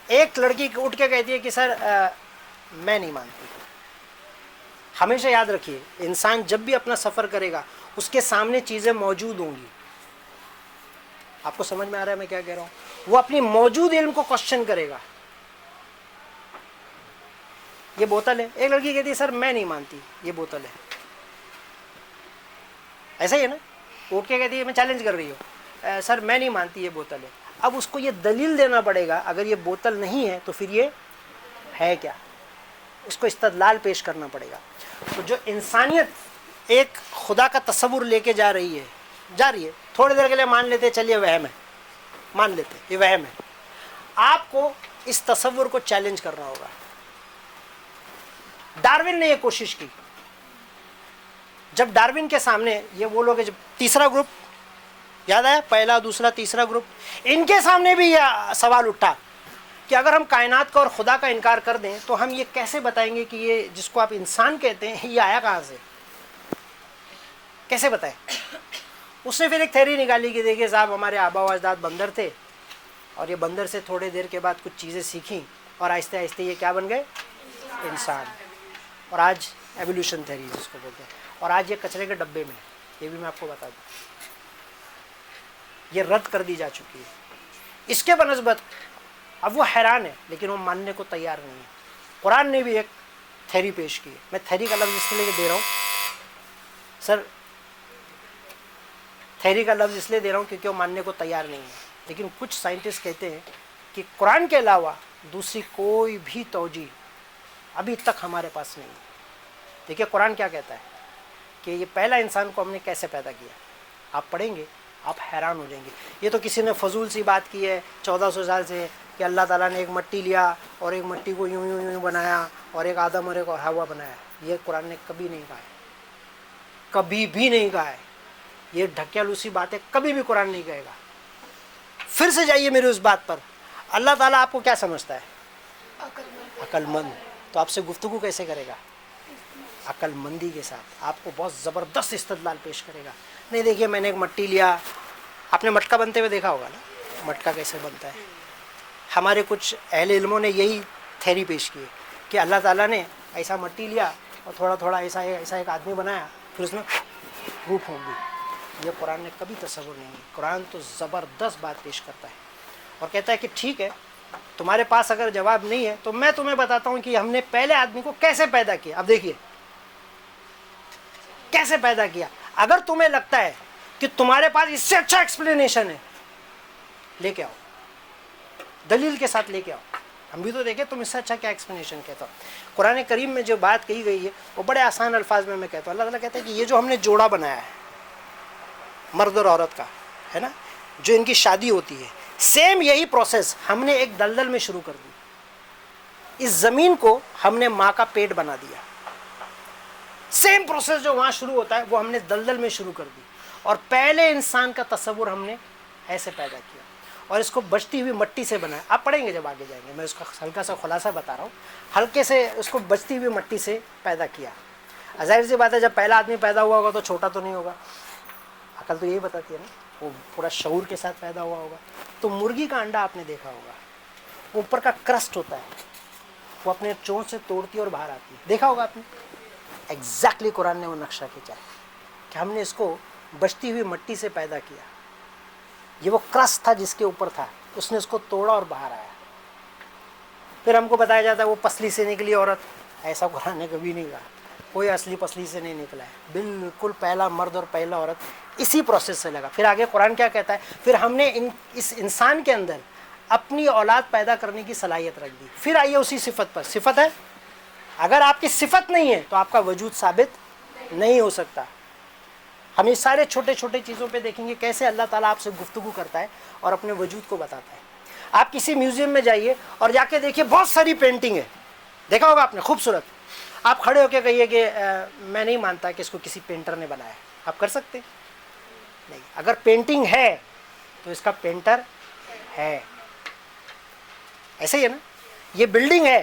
ایک لڑکی اٹھ کے کہتی ہے کہ سر میں نہیں مانتی. ہمیشہ یاد رکھیے, انسان جب بھی اپنا سفر کرے گا اس کے سامنے چیزیں موجود ہوں گی. آپ کو سمجھ میں آ رہا ہے میں کیا کہہ رہا ہوں؟ وہ اپنی موجود علم کو کوشچن کرے گا. یہ بوتل ہے, ایک لڑکی کہتی ہے سر میں نہیں مانتی یہ بوتل ہے. ایسا ہی ہے نا, اٹھ کے کہتی ہے میں چیلنج کر رہی ہوں, سر میں نہیں مانتی یہ بوتل ہے. اب اس کو یہ دلیل دینا پڑے گا, اگر یہ بوتل نہیں ہے تو پھر یہ ہے کیا, اس کو استدلال پیش کرنا پڑے گا. تو جو انسانیت ایک خدا کا تصور لے کے جا رہی ہے, تھوڑی دیر کے لیے مان لیتے چلیے وہم ہے, مان لیتے یہ وہم ہے. آپ کو اس تصور کو چیلنج کرنا ہوگا. ڈارون نے یہ کوشش کی. جب ڈارون کے سامنے یہ وہ لوگ, جب تیسرا گروپ یاد آیا, پہلا دوسرا تیسرا گروپ, ان کے سامنے بھی یہ سوال اٹھا کہ اگر ہم کائنات کا اور خدا کا انکار کر دیں تو ہم یہ کیسے بتائیں گے کہ یہ جس کو آپ انسان کہتے ہیں یہ آیا کہاں سے, کیسے بتائیں؟ اس نے پھر ایک تھیوری نکالی کہ دیکھیے صاحب ہمارے آبا و اجداد بندر تھے, اور یہ بندر سے تھوڑے دیر کے بعد کچھ چیزیں سیکھیں اور آہستہ آہستہ یہ کیا بن گئے, انسان. اور آج ایولیوشن تھیوری جس کو بولتے ہیں, اور آج یہ کچرے کے ڈبے میں, یہ بھی میں آپ کو بتا دوں, یہ رد کر دی جا چکی ہے. اس کے بنسبت اب وہ حیران ہے لیکن وہ ماننے کو تیار نہیں ہے. قرآن نے بھی ایک تھیوری پیش کی ہے. میں تھیوری کا لفظ اس لیے دے رہا ہوں سر, تھیوری کا لفظ اس لیے دے رہا ہوں کیونکہ وہ ماننے کو تیار نہیں ہے. لیکن کچھ سائنٹسٹ کہتے ہیں کہ قرآن کے علاوہ دوسری کوئی بھی توجیہ ابھی تک ہمارے پاس نہیں ہے. دیکھیے قرآن کیا کہتا ہے کہ یہ پہلا انسان کو ہم نے کیسے پیدا کیا. آپ پڑھیں گے آپ حیران ہو جائیں گے. یہ تو کسی نے فضول سی بات کی ہے 1400 سال سے کہ اللہ تعالیٰ نے ایک مٹی لیا اور ایک مٹی کو یوں یوں یوں بنایا اور ایک آدم اور ایک ہوا بنایا. یہ قرآن نے کبھی نہیں کہا ہے, کبھی بھی نہیں کہا ہے. یہ ڈھکیالوسی باتیں کبھی بھی قرآن نہیں کہے گا. پھر سے جائیے میرے اس بات پر, اللہ تعالیٰ آپ کو کیا سمجھتا ہے؟ عقل مند. تو آپ سے گفتگو کیسے کرے گا؟ عقل مندی کے ساتھ. آپ کو بہت زبردست استدلال پیش کرے گا. نہیں دیکھیے میں نے ایک مٹی لیا, آپ نے مٹکا بنتے ہوئے دیکھا ہوگا نا, مٹکا کیسے بنتا ہے. ہمارے کچھ اہل علموں نے یہی تھیوری پیش کی کہ اللہ تعالیٰ نے ایسا مٹی لیا اور تھوڑا تھوڑا ایسا ایک آدمی بنایا, پھر اس میں روح پھونک دی. یہ قرآن نے کبھی تصور نہیں ہے. قرآن تو زبردست بات پیش کرتا ہے اور کہتا ہے کہ ٹھیک ہے تمہارے پاس اگر جواب نہیں ہے تو میں تمہیں بتاتا ہوں کہ ہم نے پہلے آدمی کو کیسے پیدا کیا. اب دیکھیے کیسے پیدا کیا. اگر تمہیں لگتا ہے کہ تمہارے پاس اس سے اچھا ایکسپلینیشن ہے, لے کے آؤ, دلیل کے ساتھ لے کے آؤ. ہم بھی تو دیکھیں تم اس سے اچھا کیا ایکسپلینیشن کہتا ہو. قرآن کریم میں جو بات کہی گئی ہے وہ بڑے آسان الفاظ میں کہتا ہوں. اللہ تعالیٰ کہتا ہے کہ یہ جو ہم نے جوڑا بنایا ہے مرد اور عورت کا, ہے نا, جو ان کی شادی ہوتی ہے, سیم یہی پروسیس ہم نے ایک دلدل میں شروع کر دی. اس زمین کو ہم نے ماں کا پیٹ بنا دیا. سیم پروسیس جو وہاں شروع ہوتا ہے وہ ہم نے دلدل میں شروع کر دی. اور پہلے انسان کا تصور ہم نے ایسے پیدا کیا اور اس کو بچتی ہوئی مٹی سے بنایا. آپ پڑھیں گے جب آگے جائیں گے, میں اس کا ہلکا سا خلاصہ بتا رہا ہوں. ہلکے سے اس کو بچتی ہوئی مٹی سے پیدا کیا. ظاہر سی بات ہے جب پہلا آدمی پیدا ہوا ہوگا تو چھوٹا تو نہیں ہوگا. عقل تو یہی بتاتی ہے نا, وہ پورا شعور کے ساتھ پیدا ہوا ہوگا. تو مرغی کا انڈا آپ نے دیکھا ہوگا, اوپر کا کرسٹ ہوتا ہے, وہ اپنے چونچ سے توڑتی ہے اور باہر آتی ہے. دیکھا ہوگا آپ نے. ایگزیکٹلی قرآن نے وہ نقشہ کھینچا کہ ہم نے اس کو بچتی ہوئی مٹی سے پیدا کیا. یہ وہ کرسٹ تھا جس کے اوپر تھا, اس نے اس کو توڑا اور باہر آیا. پھر ہم کو بتایا جاتا ہے وہ پسلی سے نکلی عورت. ایسا قرآن نے کبھی نہیں کہا. کوئی اصلی پسلی سے نہیں نکلا ہے. بالکل پہلا مرد اور پہلا عورت اسی پروسیس سے لگا. پھر آگے قرآن کیا کہتا ہے, پھر ہم نے اس انسان کے اندر اپنی اولاد پیدا کرنے کی صلاحیت رکھ دی. پھر آئیے اسی صفت پر. صفت ہے, اگر آپ کی صفت نہیں ہے تو آپ کا وجود ثابت نہیں ہو سکتا. ہم اس سارے چھوٹے چھوٹے چیزوں پہ دیکھیں گے کیسے اللہ تعالیٰ آپ سے گفتگو کرتا ہے اور اپنے وجود کو بتاتا ہے. آپ کسی میوزیم میں جائیے اور جا کے دیکھیے بہت ساری پینٹنگ ہے, دیکھا ہوگا آپ نے, خوبصورت. آپ کھڑے ہو کے کہیے کہ میں نہیں مانتا کہ اس کو کسی پینٹر نے بنایا. آپ کر سکتے نہیں. اگر پینٹنگ ہے تو اس کا پینٹر ہے. ایسے ہی ہے نا. یہ بلڈنگ ہے